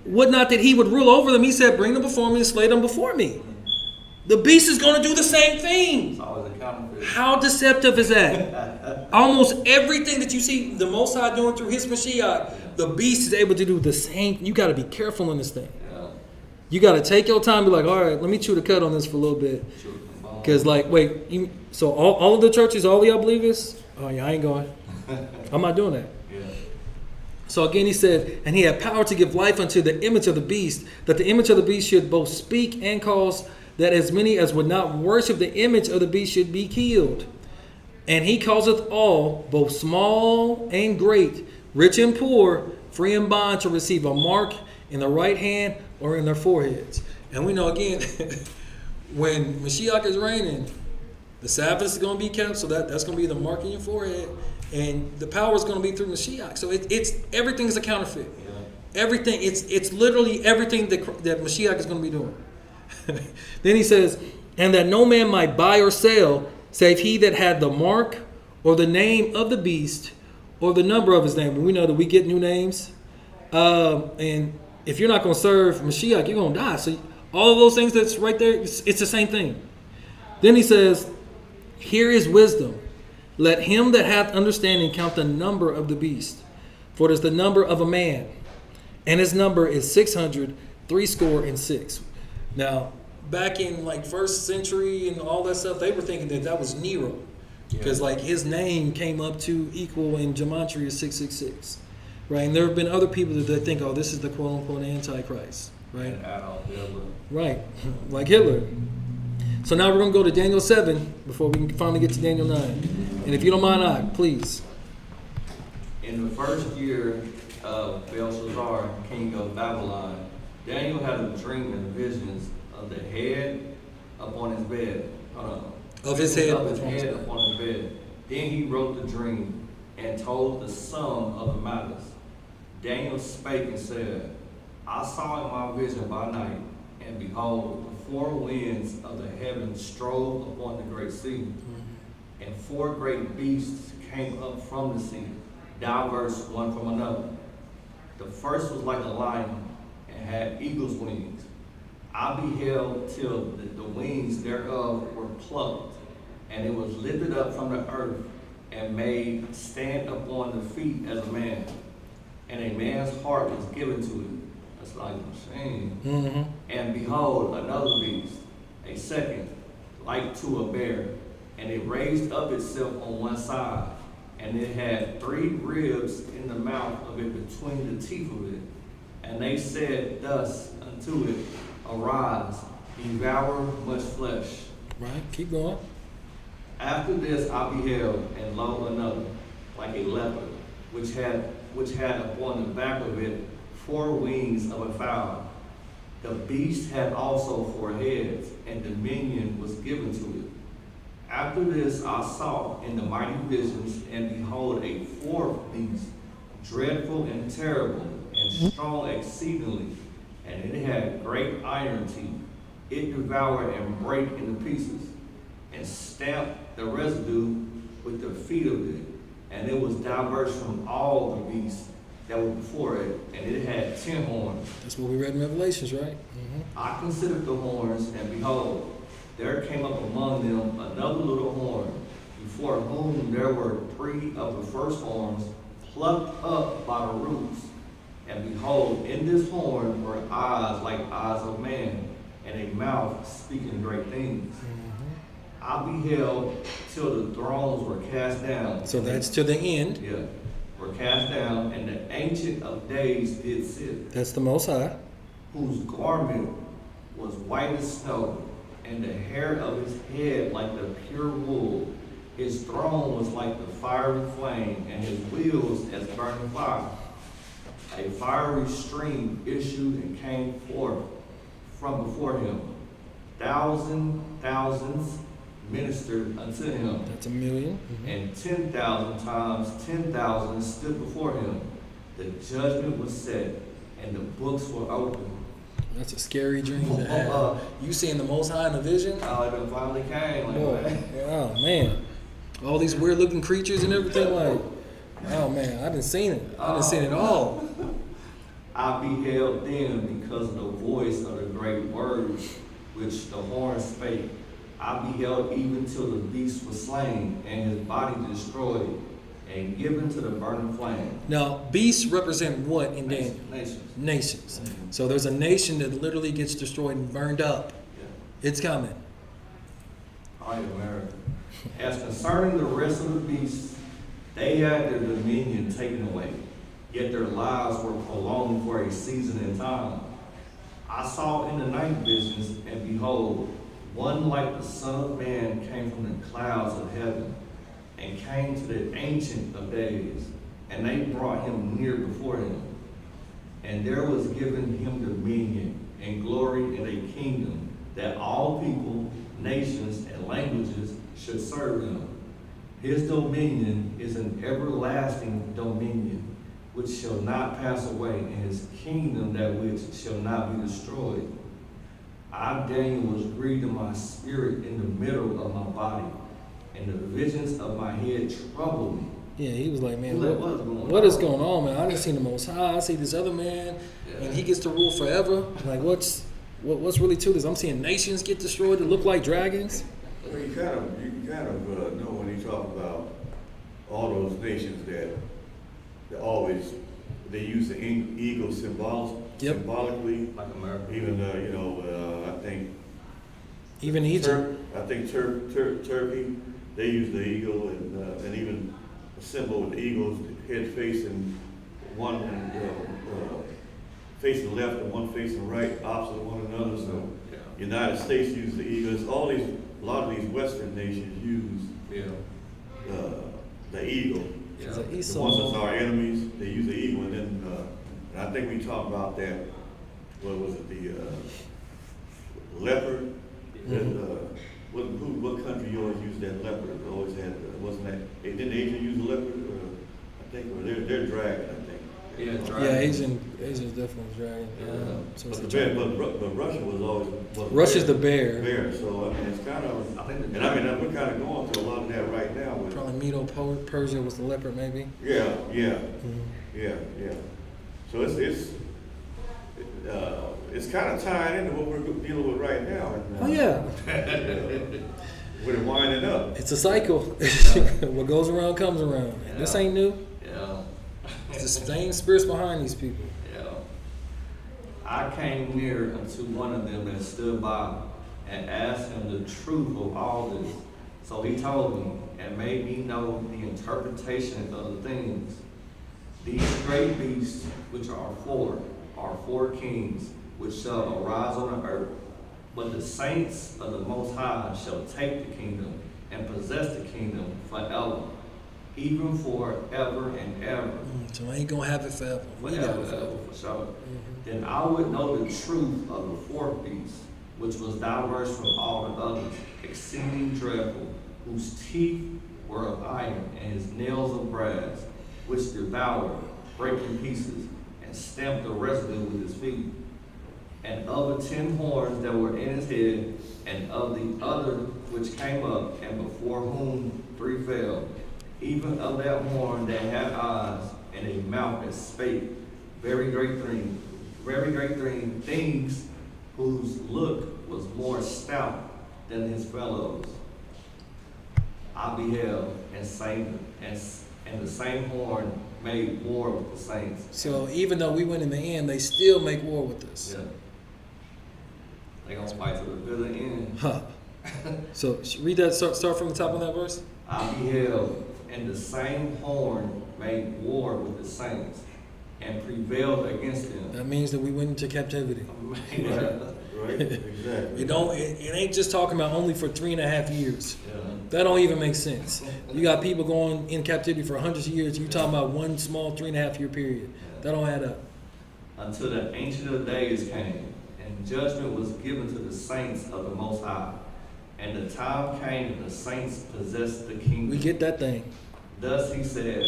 would not that he would rule over them, he said, bring them before me and slay them before me. The beast is going to do the same thing. It's always a counterfeit. How deceptive is that? Almost everything that you see the Most High doing through his Mashiach, the beast is able to do the same. You got to be careful in this thing. Yeah. You got to take your time and be like, all right, let me chew the cud on this for a little bit. Shoot the ball. Because, like, wait, so all of the churches, all of y'all believers? Oh, yeah, I ain't going. I'm not doing that. Yeah. So again, he said, and he had power to give life unto the image of the beast, that the image of the beast should both speak and cause that as many as would not worship the image of the beast should be killed. And he causeth all, both small and great, rich and poor, free and bond, to receive a mark in the right hand or in their foreheads. And we know again, when Mashiach is reigning, the Sabbath is going to be kept, so that's going to be the mark in your forehead, and the power is going to be through Mashiach. So it's everything is a counterfeit. Yeah. Everything, it's literally everything that Mashiach is going to be doing. Then he says, and that no man might buy or sell, save he that had the mark or the name of the beast or the number of his name. And we know that we get new names. And if you're not going to serve Mashiach, you're going to die. So all of those things that's right there, it's the same thing. Then he says, here is wisdom. Let him that hath understanding count the number of the beast, for it is the number of a man, and his number is 666. Now, back in like first century and all that stuff, they were thinking that was Nero, because like his name came up to equal in gematria is 666, right? And there have been other people that they think, oh, this is the quote unquote Antichrist, right? And Adolf Hitler. Right, like Hitler. So now we're going to go to Daniel 7 before we can finally get to Daniel 9. And if you don't mind, please. In the first year of Belshazzar, king of Babylon, Daniel had a dream and visions of the head upon his bed. Of his head. Of his head upon his bed. Then he wrote the dream and told the sum of the matters. Daniel spake and said, I saw in my vision by night, and behold, the four winds of the heavens strove upon the great sea, and four great beasts came up from the sea, diverse one from another. The first was like a lion, and had eagle's wings. I beheld till the wings thereof were plucked, and it was lifted up from the earth, and made stand upon the feet as a man. And a man's heart was given to it. That's like a machine. And behold, another beast, a second, like to a bear, and it raised up itself on one side, and it had 3 ribs in the mouth of it between the teeth of it. And they said thus unto it, Arise, devour much flesh. Right, keep going. After this I beheld, and lo, another, like a leopard, which had upon the back of it 4 wings of a fowl. The beast had also 4 heads, and dominion was given to it. After this I saw in the mighty visions, and behold, a 4th beast, dreadful and terrible, and strong exceedingly, and it had great iron teeth. It devoured and brake into pieces, and stamped the residue with the feet of it. And it was diverse from all the beasts that were before it, and it had 10 horns. That's what we read in Revelations, right? I considered the horns, and behold, there came up among them another little horn, before whom there were 3 of the first horns plucked up by the roots. And behold, in this horn were eyes like eyes of man, and a mouth speaking great things. I beheld till the thrones were cast down. So that's to the end. Yeah, were cast down, and the Ancient of Days did sit, That's the Most High. whose garment was white as snow, and the hair of his head like the pure wool. His throne was like the fiery flame, and his wheels as burning fire. A fiery stream issued and came forth from before him. Thousands ministered unto him, That's a million. and 10,000 times 10,000 stood before him. The judgment was set, and the books were opened. That's a scary dream to have. You seeing the Most High in a vision? Oh, it finally came. Like, Boy, man. oh man, all these weird looking creatures and everything. Like, oh man, I didn't seen it. I didn't seen it all. I beheld then, because of the voice of the great words which the horn spake. I beheld even till the beast was slain, and his body destroyed, and given to the burning flame. Now, beasts represent what in Daniel? Nations. Nations. So there's a nation that literally gets destroyed and burned up. Yeah. It's coming. All right, America. As concerning the rest of the beasts, they had their dominion taken away, yet their lives were prolonged for a season and time. I saw in the night visions, and behold, one like the Son of Man came from the clouds of heaven, and came to the Ancient of Days, and they brought him near before him. And there was given him dominion, and glory, and a kingdom, that all people, nations, and languages should serve him. His dominion is an everlasting dominion, which shall not pass away, and his kingdom that which shall not be destroyed. I, Daniel, was grieved in my spirit in the middle of my body, and the visions of my head troubled me. Yeah, he was like, man, Like, what is going on, man? I didn't see the Most High. I see this other man, and he gets to rule forever. Like, what's really to this? I'm seeing nations get destroyed that look like dragons. Well, you kind of know when you talk about all those nations that they use the eagle symbolically. Like America. Even I think Even Egypt. Turkey, they use the eagle, and even a symbol with the eagle's head facing one facing left and one facing right, opposite one another. So United States uses the eagle. It's a lot of these Western nations use the eagle. It's Yeah. an The Esau. ones that's our enemies, they use the eagle, and then and I think we talked about that. What was it? The leopard. What country always used that leopard? They always had. Wasn't that? Didn't Asia use the leopard? I think or they're dragon. I think. Yeah, Yeah, Asian's definitely dragon. So it's But a the bear, dragon. but Russia was always Russia's the bear. bear. So I mean, it's kind of. I think And I mean, we're kind of going through a lot of that right now. With, Probably Medo-Persia was the leopard, maybe. yeah. Mhm. Yeah. So it's kind of tied into what we're dealing with right now. Oh yeah, With it winding up. it's a cycle. What goes around comes around. This ain't new. Yeah. It's the same spirits behind these people. Yeah. I came near unto one of them that stood by and asked him the truth of all this. So he told me and made me know the interpretation of the things. These great beasts, which are four kings, which shall arise on the earth. But the saints of the Most High shall take the kingdom and possess the kingdom forever, even forever and ever. So I ain't gonna have it forever. We got Forever, it forever. for sure. Then I would know the truth of the fourth beast, which was diverse from all the others, exceeding dreadful, whose teeth were of iron and his nails of brass, which devoured, brake in pieces, and stamped the residue with his feet. And of the 10 horns that were in his head, and of the other which came up, and before whom 3 fell, even of that horn that had eyes and a mouth that spake, very great things, whose look was more stout than his fellows. I beheld and the same horn made war with the saints. So even though we win in the end, they still make war with us. Yeah. They gonna fight to the bitter end. Huh. So read that. Start from the top of that verse. I beheld, and the same horn made war with the saints, and prevailed against them. That means that we went into captivity. Right. Exactly. It ain't just talking about only for 3.5 years. Yeah. That don't even make sense. You got people going in captivity for hundreds of years. You talking about one small 3.5 year period. That don't add up. Until the Ancient of Days came, and judgment was given to the saints of the Most High. And the time came and the saints possessed the kingdom. We get that thing. Thus he said,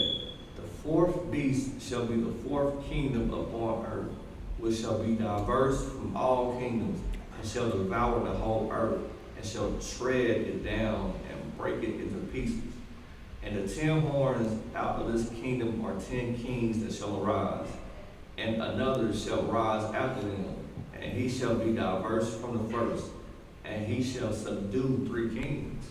the fourth beast shall be the fourth kingdom upon earth, which shall be diverse from all kingdoms, and shall devour the whole earth, and shall tread it down and break it into pieces. And the 10 horns out of this kingdom are 10 kings that shall arise, and another shall rise after them, and he shall be diverse from the first, and he shall subdue 3 kings.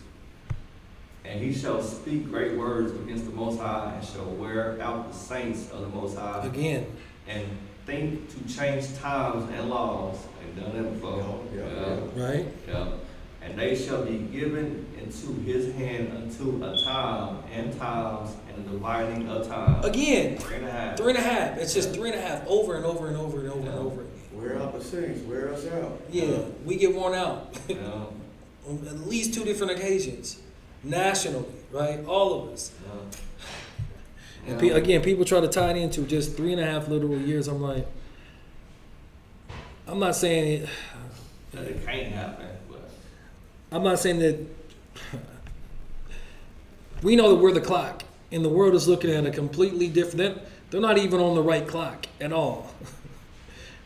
And he shall speak great words against the Most High, and shall wear out the saints of the Most High, Again. and think to change times and laws. They've done that before. Yeah. Right? Yeah. And they shall be given into his hand unto a time and times and a dividing of time. Again. 3.5. 3.5. It's just 3.5 over and over and over and over and over again. Wear out the saints. Wear us out. Yeah, we get worn out Yeah. on at least 2 different occasions, nationally, right? All of us. Yeah. And again, people try to tie it into just 3.5 literal years. I'm like, I'm not saying it. It can't happen, but I'm not saying that. We know that we're the clock, and the world is looking at a completely different. They're not even on the right clock at all.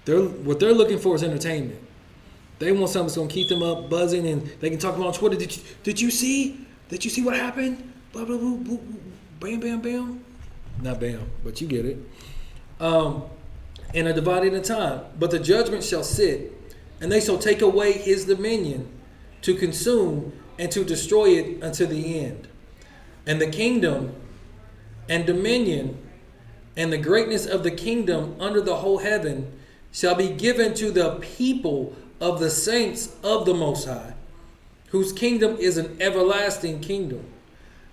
What they're looking for is entertainment. They want something that's gonna keep them up, buzzing, and they can talk about on Twitter. Did you see? Did you see what happened? Blah blah blah, blah, bam bam bam. Not bam, but you get it. And a divided in time. But the judgment shall sit, and they shall take away his dominion, to consume and to destroy it unto the end. And the kingdom and dominion and the greatness of the kingdom under the whole heaven shall be given to the people of the saints of the Most High, whose kingdom is an everlasting kingdom.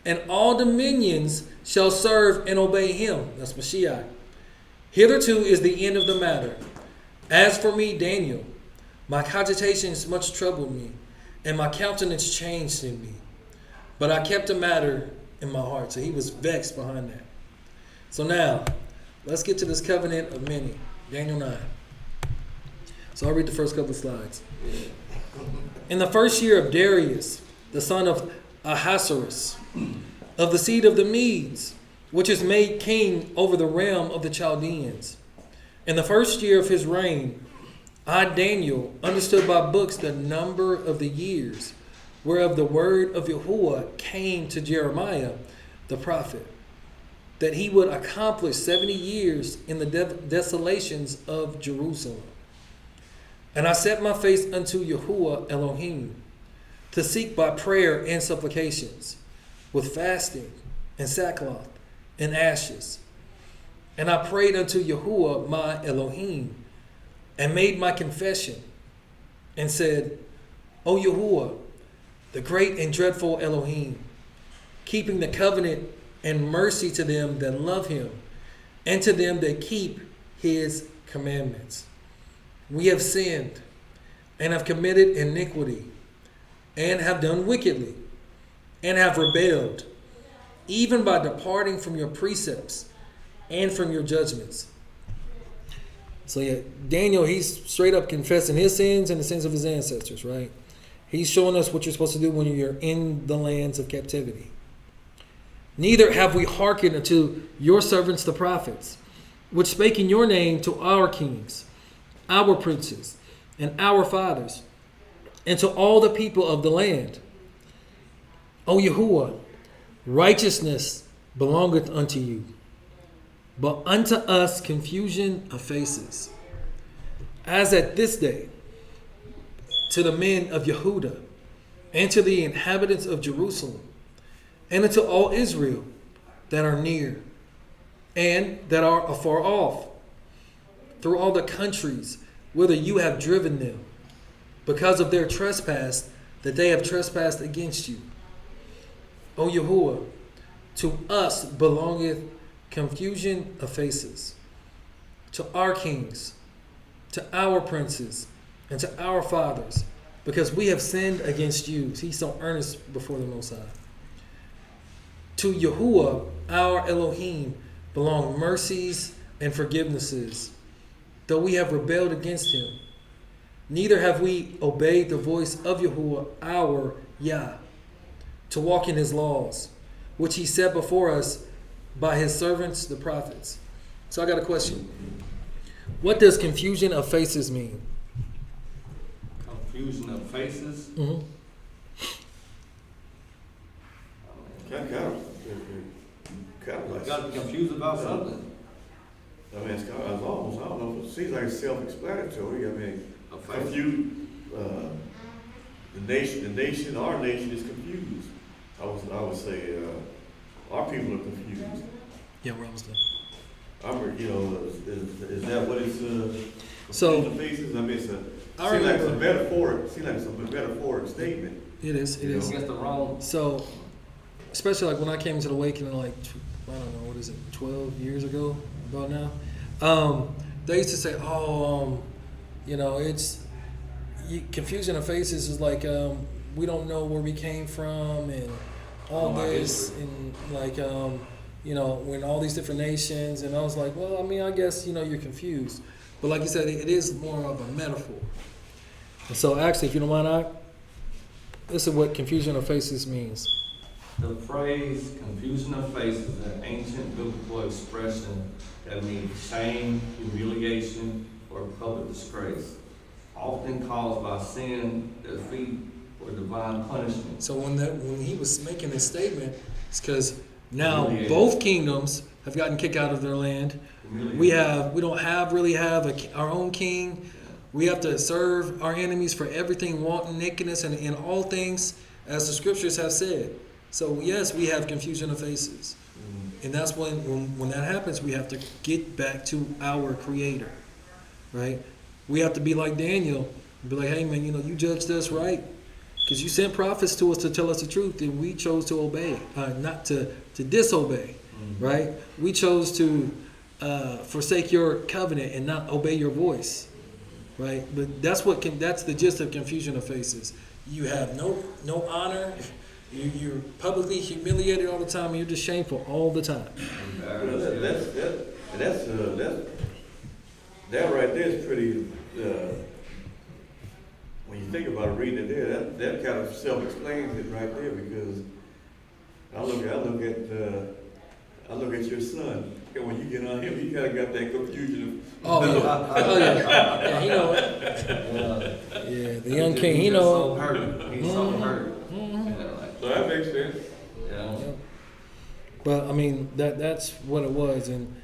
And all dominions shall serve and obey him. That's Mashiach. Hitherto is the end of the matter. As for me, Daniel, My cogitations much troubled me, and my countenance changed in me. But I kept the matter in my heart. So he was vexed behind that. So now, let's get to this covenant of many. Daniel 9. So I'll read the first couple of slides. In the first year of Darius, the son of Ahasuerus, of the seed of the Medes, which is made king over the realm of the Chaldeans. In the first year of his reign, I, Daniel, understood by books the number of the years, whereof the word of Yahuwah came to Jeremiah the prophet, that he would accomplish 70 years in the desolations of Jerusalem. And I set my face unto Yahuwah Elohim, to seek by prayer and supplications, with fasting and sackcloth and ashes. And I prayed unto Yahuwah my Elohim, and made my confession, and said, O Yahuwah, the great and dreadful Elohim, keeping the covenant and mercy to them that love him, and to them that keep his commandments. We have sinned, and have committed iniquity, and have done wickedly, and have rebelled, even by departing from your precepts and from your judgments. So yeah, Daniel, he's straight up confessing his sins and the sins of his ancestors, right? He's showing us what you're supposed to do when you're in the lands of captivity. Neither have we hearkened unto your servants the prophets, which spake in your name to our kings, our princes, and our fathers, and to all the people of the land. O Yahuwah, righteousness belongeth unto you, but unto us confusion of faces, as at this day, to the men of Yehuda, and to the inhabitants of Jerusalem, and unto all Israel that are near, and that are afar off, through all the countries whither you have driven them, because of their trespass that they have trespassed against you. O Yahuwah, to us belongeth confusion of faces, to our kings, to our princes, and to our fathers, because we have sinned against you. He's so earnest before the Most High. To Yahuwah, our Elohim, belong mercies and forgivenesses, though we have rebelled against him. Neither have we obeyed the voice of Yahuwah, our Yah, to walk in his laws, which he set before us by his servants, the prophets. So I got a question. What does confusion of faces mean? Confusion of faces? Mm-hmm. Kind of like, Got to be confused about something. I mean, it's almost, I don't know, it seems like it's self-explanatory. I mean, A face. confused, the nation, our nation is confused. I would say, our people are confused. Yeah, we're almost done. Is that what it's, So, confusion of faces? I mean, it's I seems like it's a remember- metaphoric statement. It is. It is. Against the wrong. So, especially like when I came to the Awakening, like, I don't know, what is it, 12 years ago, about now? They used to say, it's confusion of faces is like, we don't know where we came from and all this, and like, when all these different nations, and I was like, well, I mean, I guess, you're confused. But like you said, it is more of a metaphor. And so actually, if you don't mind, this is what confusion of faces means. The phrase confusion of faces is an ancient biblical expression that means shame, humiliation, or public disgrace, often caused by sin, defeat, or divine punishment. So when he was making this statement, it's because now Humiliated. both kingdoms have gotten kicked out of their land. We don't really have our own king. We have to serve our enemies for everything, wanton, nakedness, and in all things, as the scriptures have said. So yes, we have confusion of faces. And that's when that happens, we have to get back to our Creator, right? We have to be like Daniel and be like, hey man, you judged us right because you sent prophets to us to tell us the truth, and we chose to obey, not to disobey, right? We chose to forsake your covenant and not obey your voice. right? But that's the gist of confusion of faces. You have no honor. You're publicly humiliated all the time, and you're just shameful all the time. Well, that right there is pretty. When you think about it, reading it there, that kind of self-explains it right there, because I look at your son, and when you get on him, he kind of got that confusion. Oh yeah, yeah, he know it. Yeah, the young king, he know it. He's so hurt. So that makes sense. Yeah. But I mean, that's what it was, and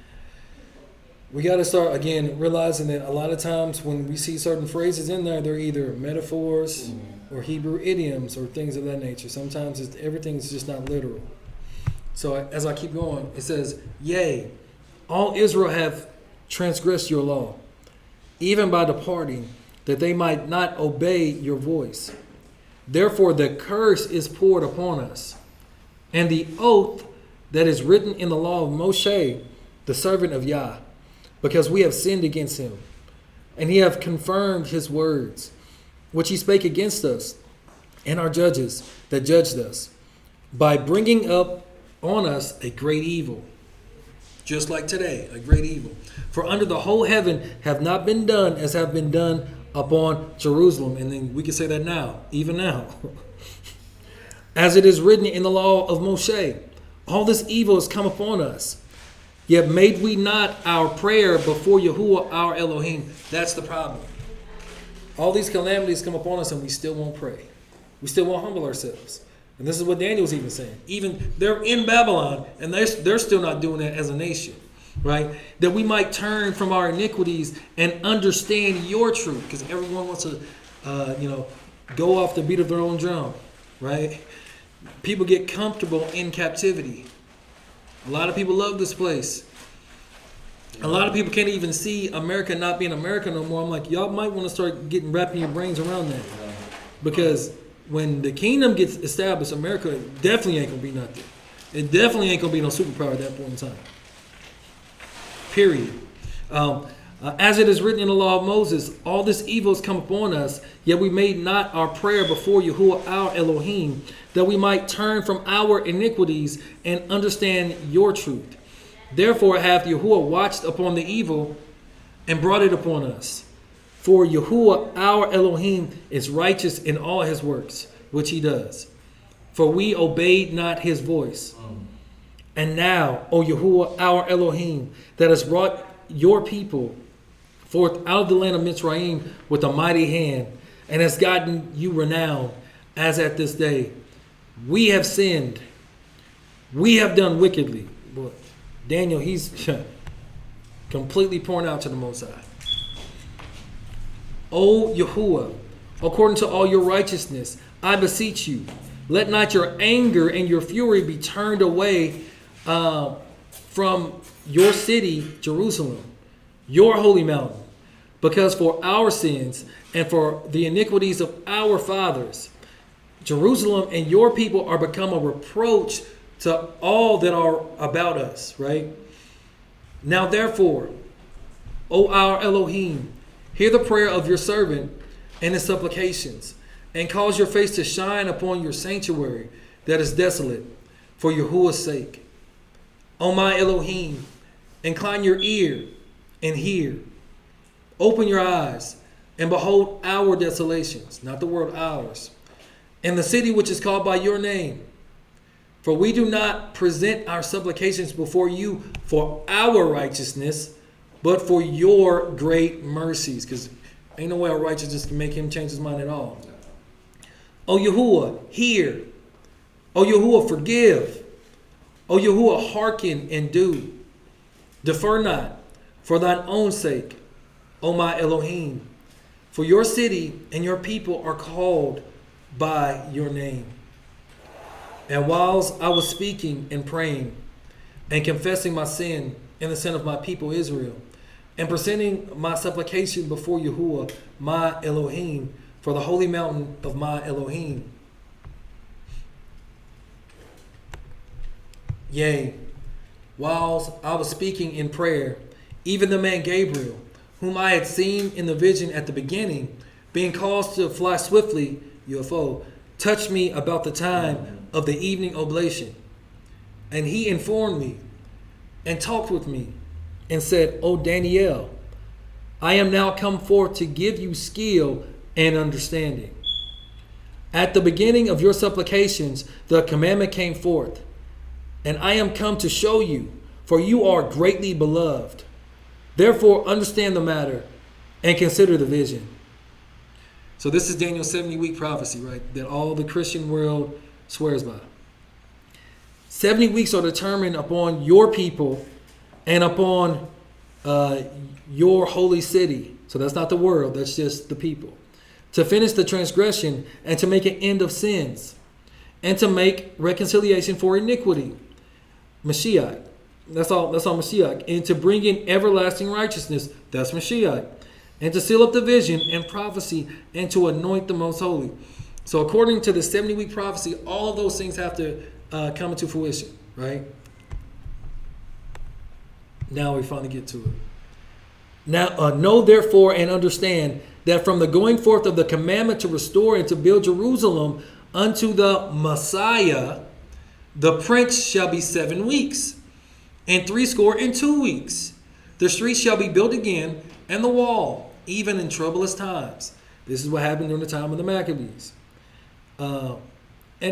we got to start again realizing that a lot of times when we see certain phrases in there, they're either metaphors or Hebrew idioms or things of that nature. Sometimes everything's just not literal. So as I keep going, it says, "Yea, all Israel have transgressed your law, even by departing, that they might not obey your voice. Therefore the curse is poured upon us, and the oath that is written in the law of Moshe, the servant of Yah, because we have sinned against him, and he hath confirmed his words, which he spake against us, and our judges that judged us, by bringing up on us a great evil." Just like today, a great evil. "For under the whole heaven have not been done as have been done upon Jerusalem." And then we can say that now, even now. "As it is written in the law of Moshe, all this evil has come upon us. Yet made we not our prayer before Yahuwah our Elohim." That's the problem. All these calamities come upon us and we still won't pray. We still won't humble ourselves. And this is what Daniel's even saying. Even they're in Babylon and they're still not doing that as a nation, right? That we might turn from our iniquities and understand your truth. Because everyone wants to, go off the beat of their own drum, right? People get comfortable in captivity. A lot of people love this place. A lot of people can't even see America not being America no more. I'm like, y'all might want to start wrapping your brains around that. Because when the kingdom gets established, America definitely ain't going to be nothing. It definitely ain't going to be no superpower at that point in time. Period. As it is written in the law of Moses, all this evil has come upon us, yet we made not our prayer before Yahuwah our Elohim, that we might turn from our iniquities and understand your truth. Therefore hath Yahuwah watched upon the evil and brought it upon us. For Yahuwah our Elohim is righteous in all his works, which he does. For we obeyed not his voice. And now, O Yahuwah our Elohim, that has brought your people forth out of the land of Mitzrayim with a mighty hand, and has gotten you renowned, as at this day. We have sinned. We have done wickedly. Boy, Daniel, he's completely pouring out to the Most High. O Yahuwah, according to all your righteousness, I beseech you, let not your anger and your fury be turned away from your city, Jerusalem, your holy mountain, because for our sins and for the iniquities of our fathers, Jerusalem and your people are become a reproach to all that are about us, right? Now therefore, O our Elohim, hear the prayer of your servant and his supplications, and cause your face to shine upon your sanctuary that is desolate, for Yahuwah's sake. O my Elohim, incline your ear and hear. Open your eyes and behold our desolations, not the word ours, and the city which is called by your name. For we do not present our supplications before you for our righteousness, but for your great mercies. Because ain't no way our righteousness can make him change his mind at all. O Yahuwah, hear. O Yahuwah, forgive. O Yahuwah, hearken and do. Defer not, for thine own sake, O my Elohim. For your city and your people are called by your name. And whilst I was speaking and praying and confessing my sin and the sin of my people Israel, and presenting my supplication before Yahuwah, my Elohim, for the holy mountain of my Elohim. Yea, whilst I was speaking in prayer, even the man Gabriel, whom I had seen in the vision at the beginning, being caused to fly swiftly, UFO, touched me about the time of the evening oblation. And he informed me and talked with me and said, O Daniel, I am now come forth to give you skill and understanding. At the beginning of your supplications, the commandment came forth, and I am come to show you, for you are greatly beloved. Therefore, understand the matter and consider the vision. So this is Daniel's 70-week prophecy, right? That all the Christian world swears by. 70 weeks are determined upon your people and upon your holy city. So that's not the world, that's just the people. To finish the transgression and to make an end of sins and to make reconciliation for iniquity. Mashiach. That's all Mashiach. And to bring in everlasting righteousness. That's Mashiach. And to seal up the vision and prophecy and to anoint the most holy. So according to the 70-week prophecy, all of those things have to come into fruition, right? Now we finally get to it. Now know therefore and understand that from the going forth of the commandment to restore and to build Jerusalem unto the Messiah, the prince shall be 7 weeks, and 62 weeks. The streets shall be built again, and the wall, even in troublous times. This is what happened during the time of the Maccabees. And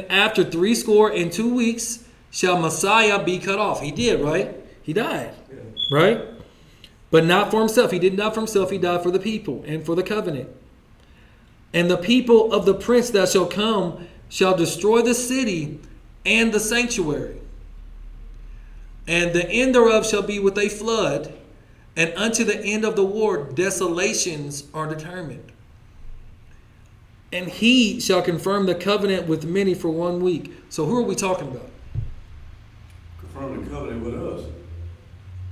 after 62 weeks shall Messiah be cut off. He did, right? He died, right? But not for himself. He didn't die for himself. He died for the people and for the covenant. And the people of the prince that shall come shall destroy the city and the sanctuary. And the end thereof shall be with a flood. And unto the end of the war, desolations are determined. And he shall confirm the covenant with many for 1 week. So who are we talking about? Confirm the covenant with us.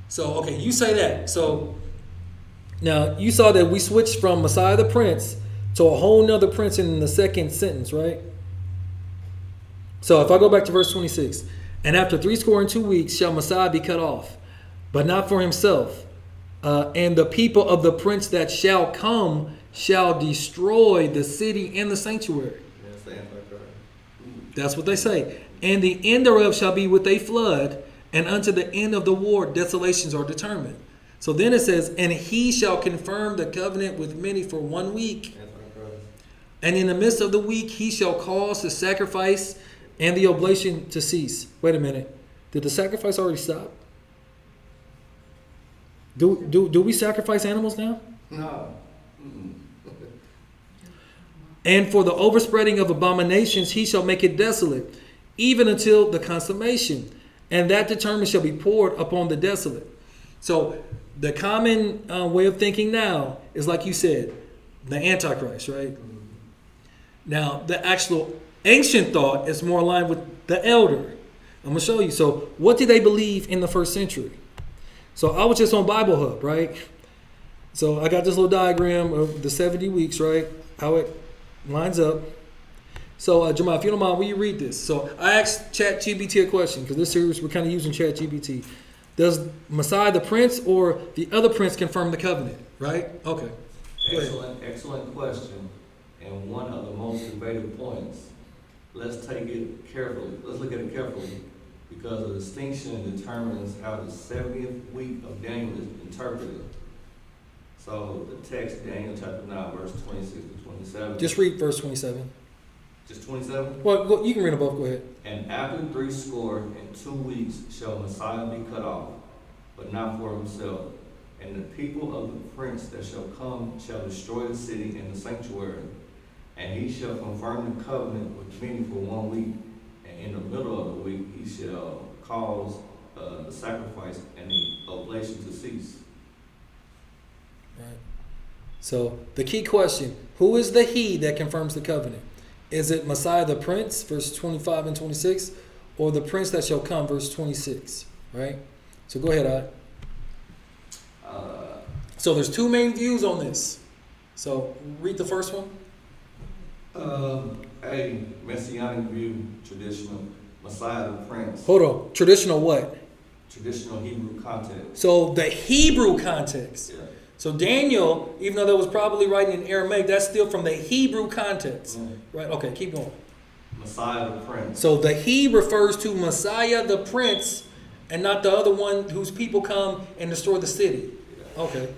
So, okay, you say that. So, now you saw that we switched from Messiah the Prince to a whole nother prince in the second sentence, right? So if I go back to verse 26, and after 62 weeks shall Messiah be cut off, but not for himself. And the people of the prince that shall come shall destroy the city and the sanctuary. That's the Antichrist. That's what they say. And the end thereof shall be with a flood, and unto the end of the war desolations are determined. So then it says, and he shall confirm the covenant with many for 1 week. Antichrist. And in the midst of the week he shall cause the sacrifice and the oblation to cease. Wait a minute. Did the sacrifice already stop? Do we sacrifice animals now? No. And for the overspreading of abominations he shall make it desolate, even until the consummation. And that determined shall be poured upon the desolate. So the common way of thinking now is like you said, the Antichrist, right? Now the actual ancient thought is more aligned with the elder. I'm going to show you. So what did they believe in the first century? So I was just on Bible Hub, right? So I got this little diagram of the 70 weeks, right? How it lines up. So Jamal, if you don't mind, will you read this? So I asked ChatGPT a question, because this series we're kind of using ChatGPT. Does Messiah the Prince or the other prince confirm the covenant? Right? Okay. Excellent question. And one of the most debated points. Let's take it carefully. Let's look at it carefully. Because the distinction determines how the 70th week of Daniel is interpreted. So the text, Daniel chapter 9, verse 26 to 27. Just read verse 27. Just 27? Well, you can read them both. Go ahead. And after 62 weeks shall Messiah be cut off, but not for himself. And the people of the prince that shall come shall destroy the city and the sanctuary. And he shall confirm the covenant with many for 1 week. And in the middle of the week he shall cause the sacrifice and the oblation to cease. Right. So the key question, who is the he that confirms the covenant? Is it Messiah the Prince, verse 25 and 26, or the prince that shall come, verse 26, right? So go ahead, So there's two main views on this. So read the first one. A messianic view, traditional, Messiah the Prince. Hold on. Traditional what? Traditional Hebrew context. So the Hebrew context. Yeah. So Daniel, even though that was probably writing in Aramaic, that's still from the Hebrew context. Right? Okay, keep going. Messiah the Prince. So the he refers to Messiah the Prince and not the other one whose people come and destroy the city. Okay.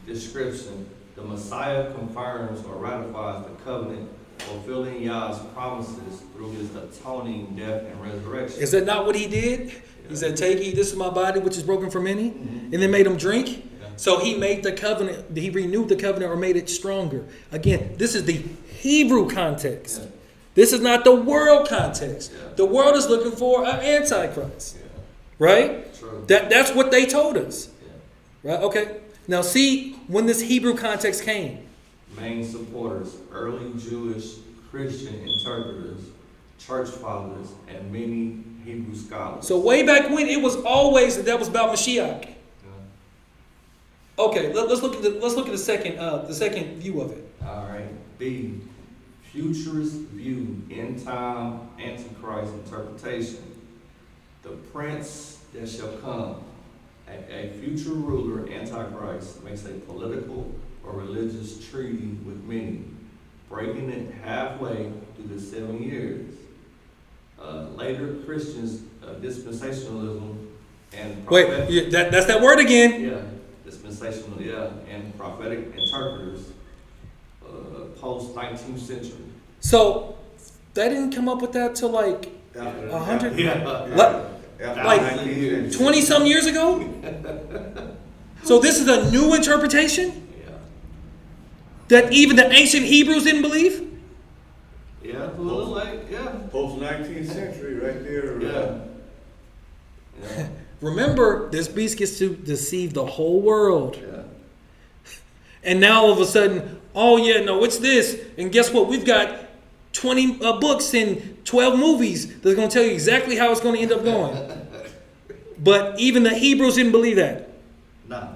Description. The Messiah confirms or ratifies the covenant, fulfilling Yah's promises through his atoning death and resurrection. Is that not what he did? He said, take, eat, this is my body, which is broken for many, Mm-hmm. and then made them drink. Yeah. So he made the covenant, he renewed the covenant or made it stronger. Again, this is the Hebrew context. Yeah. This is not the world context. Yeah. The world is looking for an antichrist. Yeah. Right? True. That's what they told us. Yeah. Right? Okay. Now see when this Hebrew context came. Main supporters, early Jewish Christian interpreters, church fathers, and many Hebrew scholars. So way back when, it was always that was about Mashiach. Yeah. Okay, let's look at the second view of it. All right. B. Futurist view, end time Antichrist interpretation. The prince that shall come, a future ruler, Antichrist, makes a political or religious treaty with many, breaking it halfway through the 7 years. Later Christians, dispensationalism and Wait, that's that word again. yeah, dispensational, yeah, and prophetic interpreters, post 19th century. So they didn't come up with that till like 100, like 20 some years ago. So this is a new interpretation Yeah, that even the ancient Hebrews didn't believe. yeah, a little like, yeah, Post 19th century, right there. yeah, yeah, Remember, this beast gets to deceive the whole world. yeah. And now all of a sudden, oh yeah, no, it's this. And guess what? We've got 20 books and 12 movies that's going to tell you exactly how it's going to end up going. But even the Hebrews didn't believe that. Nah.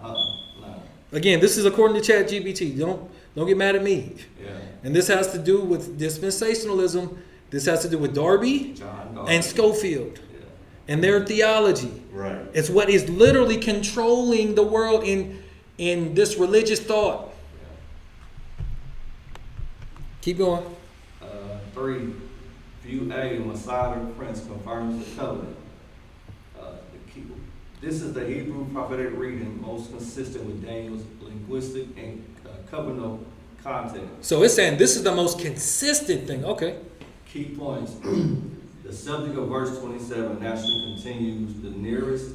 Again, this is according to ChatGPT. Don't get mad at me. Yeah. And this has to do with dispensationalism. This has to do with Darby John and Schofield Yeah. and their theology. Right. It's what is literally controlling the world in this religious thought. Keep going. 3. View A, Messiah the Prince confirms the covenant. This is the Hebrew prophetic reading most consistent with Daniel's linguistic and covenantal content. So it's saying this is the most consistent thing. Okay. Key points. The subject of verse 27 naturally continues the nearest,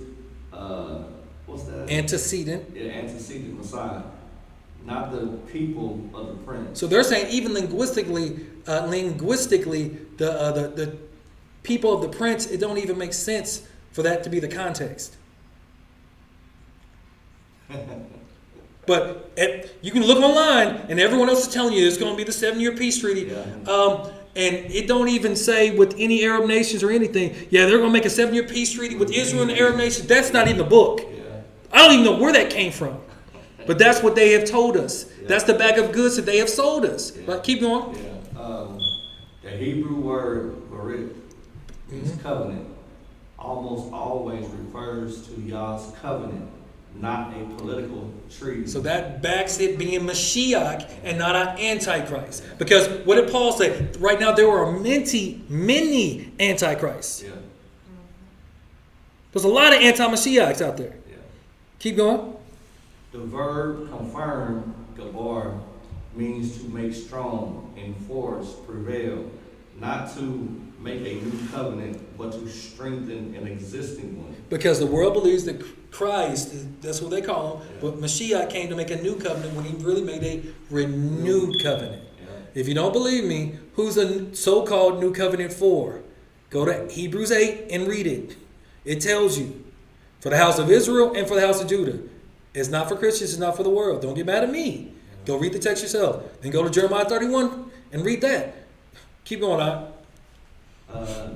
what's that? Antecedent. Yeah, antecedent Messiah, not the people of the prince. So they're saying even linguistically, the people of the prince, it don't even make sense for that to be the context. But you can look online, and everyone else is telling you it's going to be the 7-year peace treaty. Yeah. And it don't even say with any Arab nations or anything. Yeah, they're going to make a 7-year peace treaty with Israel and the Arab nations. That's not in the book. Yeah. I don't even know where that came from. But that's what they have told us. Yeah. That's the bag of goods that they have sold us. Yeah. Right, keep going. Yeah. The Hebrew word barit means covenant. Almost always refers to Yah's covenant, not a political treaty. So that backs it being Mashiach and not an Antichrist. Because what did Paul say? Right now there are many Antichrists. Yeah. There's a lot of anti-Mashiachs out there. Yeah. Keep going. The verb confirm, gabar, means to make strong, enforce, prevail, not to make a new covenant, but to strengthen an existing one. Because the world believes that Christ, that's what they call him, Yeah. but Mashiach came to make a new covenant when he really made a renewed covenant. Yeah. If you don't believe me, who's the so-called new covenant for? Go to Hebrews 8 and read it. It tells you. For the house of Israel and for the house of Judah. It's not for Christians, it's not for the world. Don't get mad at me. Go read the text yourself. Then go to Jeremiah 31 and read that. Keep going on.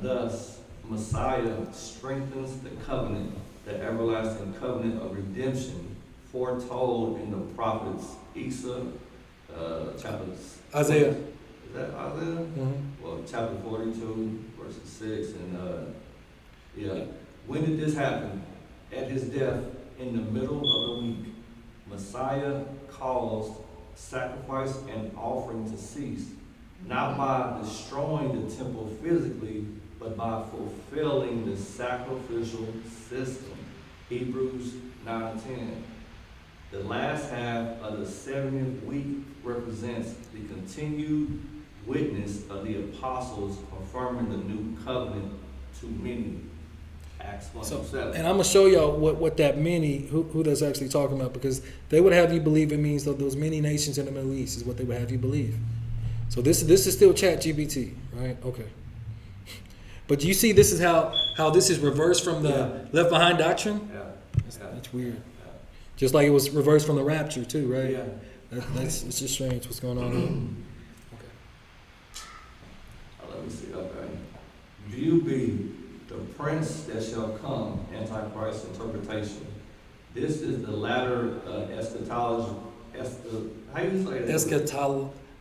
Thus, Messiah strengthens the covenant, the everlasting covenant of redemption, foretold in the prophets Isa, chapters. Isaiah. Is that Isaiah? Mhm. Well, chapter 42, verses 6, and yeah. When did this happen? At his death, in the middle of the week, Messiah caused sacrifice and offering to cease, not by destroying the temple physically, but by fulfilling the sacrificial system. Hebrews 9 and 10. The last half of the 70th week represents the continued witness of the apostles confirming the new covenant to many. Acts 1 So, through 7. and I'm gonna show y'all what that many who that's actually talking about, because they would have you believe it means that those many nations in the Middle East is what they would have you believe. So this is still Chat GPT, right? Okay. But you see, this is how this is reversed from the Left Behind doctrine. Yeah. That's weird. Just like it was reversed from the Rapture too, right? Yeah. That's it's just strange what's going on here. Let me see. Okay. View B, the prince that shall come, Antichrist interpretation. This is the latter eschatology. How you say that?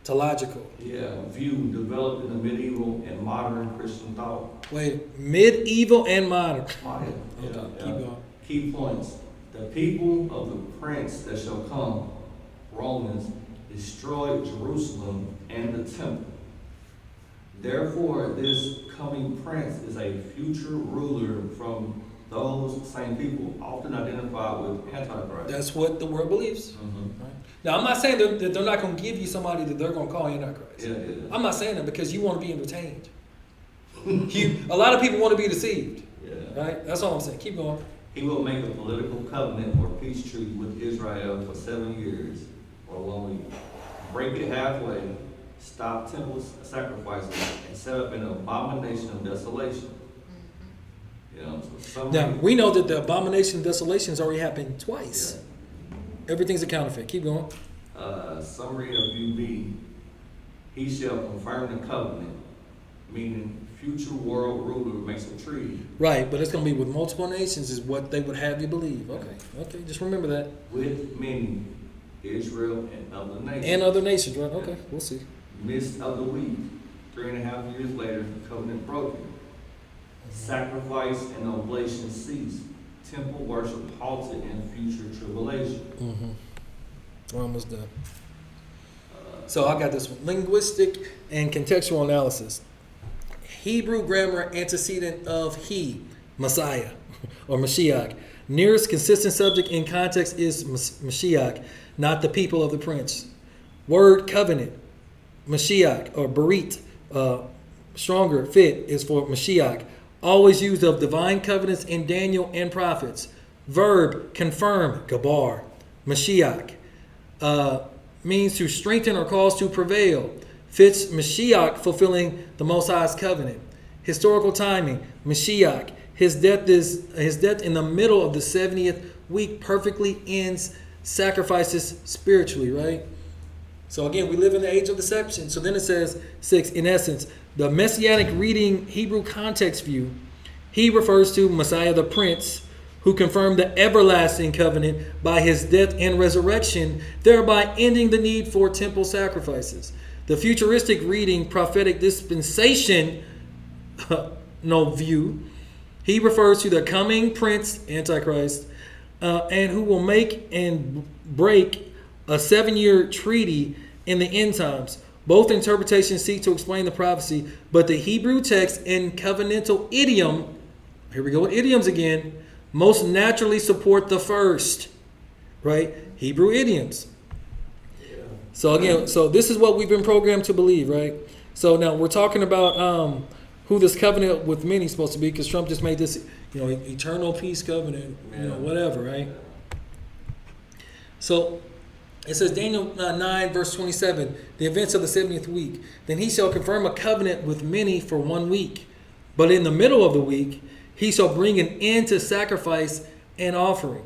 Eschatological. Yeah, view developed in the medieval and modern Christian thought. Wait, medieval and modern. Okay, Keep going. Key points. The people of the prince that shall come, Romans, destroyed Jerusalem and the temple. Therefore, this coming prince is a future ruler from those same people, often identified with Antichrist. That's what the world believes. Mm-hmm. Right? Now, I'm not saying that they're not going to give you somebody that they're going to call Antichrist. Yeah. I'm not saying that because you want to be entertained. A lot of people want to be deceived. Yeah. Right? That's all I'm saying. Keep going. He will make a political covenant or peace treaty with Israel for 7 years or 1 week. Break it halfway, stop temple sacrifices, and set up an abomination of desolation. You know, so Now, we know that the abomination of desolation has already happened twice. Everything's a counterfeit. Keep going. Summary of UB. He shall confirm the covenant, meaning future world ruler makes a treaty. Right, but it's going to be with multiple nations is what they would have you believe. Okay, just remember that. With many, Israel and other nations. And other nations, right? Okay, we'll see. Midst of the week, 3.5 years later, the covenant broken. Sacrifice and oblation ceased. Temple worship halted in future tribulation. Mm-hmm. We're almost done. So I got this one. Linguistic and contextual analysis. Hebrew grammar antecedent of he, Messiah, or Mashiach. Nearest consistent subject in context is Mashiach, not the people of the prince. Word covenant, Mashiach, or Berit, stronger fit is for Mashiach. Always used of divine covenants in Daniel and prophets. Verb, confirm, Gabar. Mashiach means to strengthen or cause to prevail. Fits Mashiach fulfilling the Most High's covenant. Historical timing, Mashiach. His death in the middle of the 70th week perfectly ends sacrifices spiritually, right? So again, we live in the age of deception. So then it says 6, in essence, the messianic reading Hebrew context view, he refers to Messiah the Prince, who confirmed the everlasting covenant by his death and resurrection, thereby ending the need for temple sacrifices. The futuristic reading prophetic dispensation view, he refers to the coming prince, Antichrist, and who will make and break a 7-year treaty in the end times. Both interpretations seek to explain the prophecy, but the Hebrew text and covenantal idiom, here we go with idioms again, most naturally support the first, right? Hebrew idioms. So again, so this is what we've been programmed to believe, right? So now we're talking about who this covenant with many is supposed to be, because Trump just made this, eternal peace covenant, whatever, right? So it says Daniel 9 verse 27, the events of the 70th week. Then he shall confirm a covenant with many for 1 week. But in the middle of the week, he shall bring an end to sacrifice and offering.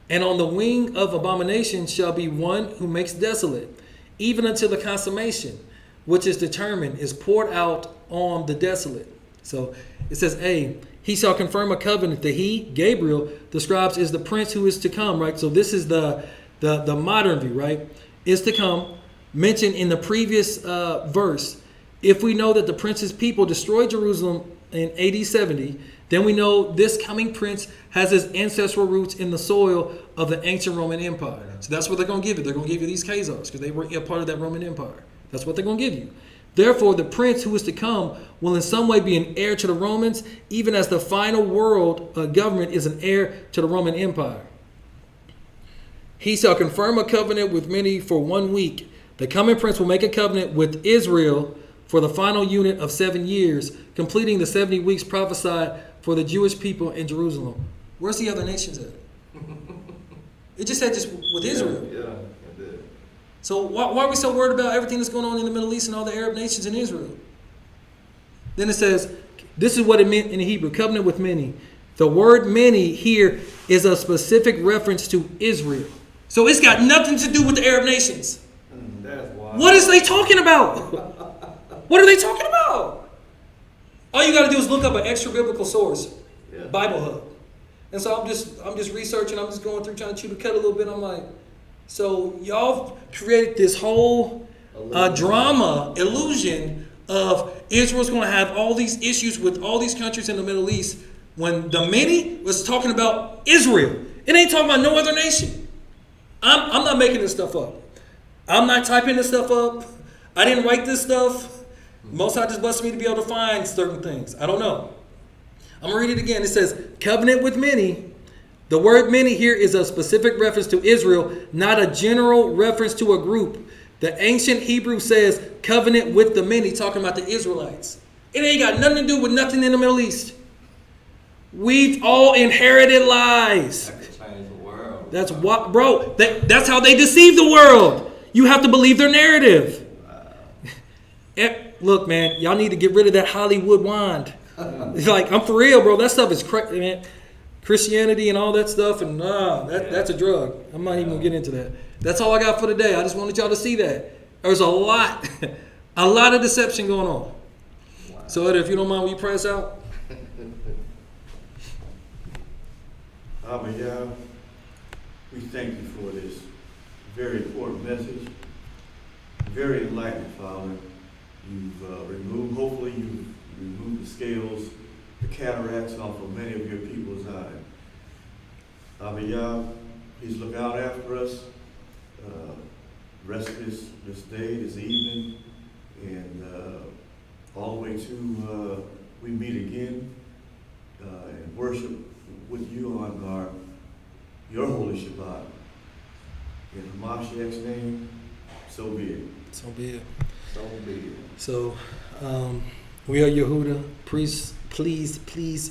And on the wing of abomination shall be one who makes desolate, even until the consummation, which is determined, is poured out on the desolate. So it says, A, he shall confirm a covenant that he, Gabriel, describes as the prince who is to come, right? So this is the modern view, right? Is to come, mentioned in the previous verse. If we know that the prince's people destroyed Jerusalem in AD 70, then we know this coming prince has his ancestral roots in the soil of the ancient Roman Empire. So that's what they're going to give you. They're going to give you these Khazars because they were a part of that Roman Empire. That's what they're going to give you. Therefore, the prince who is to come will in some way be an heir to the Romans, even as the final world government is an heir to the Roman Empire. He shall confirm a covenant with many for 1 week. The coming prince will make a covenant with Israel for the final unit of 7 years, completing the 70 weeks prophesied for the Jewish people in Jerusalem. Where's the other nations at? It just said just with Israel. Yeah, it did. So why are we so worried about everything that's going on in the Middle East and all the Arab nations in Israel? Then it says, this is what it meant in Hebrew, covenant with many. The word many here is a specific reference to Israel. So it's got nothing to do with the Arab nations. That's wild. What is they talking about? What are they talking about? All you got to do is look up an extra biblical source, Yeah. Bible Hub. And so I'm just researching. I'm just going through trying to chew the cut a little bit. I'm like, so y'all created this whole drama, illusion of Israel's going to have all these issues with all these countries in the Middle East when the many was talking about Israel. It ain't talking about no other nation. I'm not making this stuff up. I'm not typing this stuff up. I didn't write this stuff. Most High just blessed me to be able to find certain things. I don't know. I'm going to read it again. It says, covenant with many. The word many here is a specific reference to Israel, not a general reference to a group. The ancient Hebrew says covenant with the many, talking about the Israelites. It ain't got nothing to do with nothing in the Middle East. We've all inherited lies. That could change the world. That's what, bro. That's how they deceive the world. You have to believe their narrative. Look, man, y'all need to get rid of that Hollywood wand. It's like, I'm for real, bro. That stuff is man. Christianity and all that stuff, and that's a drug. I'm not even gonna get into that. That's all I got for today. I just wanted y'all to see that there's a lot of deception going on. Wow. So, Ed, if you don't mind, will you pray us out? Yeah, we thank you for this very important message. Very enlightening, Father. You've hopefully you've removed the scales, the cataracts off of many of your people's eyes. Yeah, please look out after us. Rest of this day, this evening, and all the way to we meet again and worship with you on your holy Shabbat. In Hamashiach's name, so be it. So be it. So be it. So, we are Yehuda. Please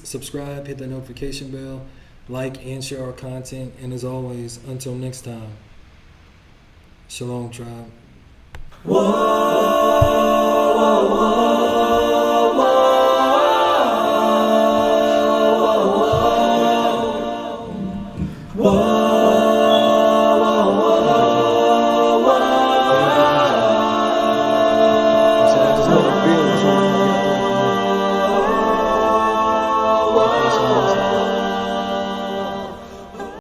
subscribe, hit that notification bell, like and share our content. And as always, until next time, Shalom, tribe. Whoa, whoa, whoa, whoa, whoa, whoa.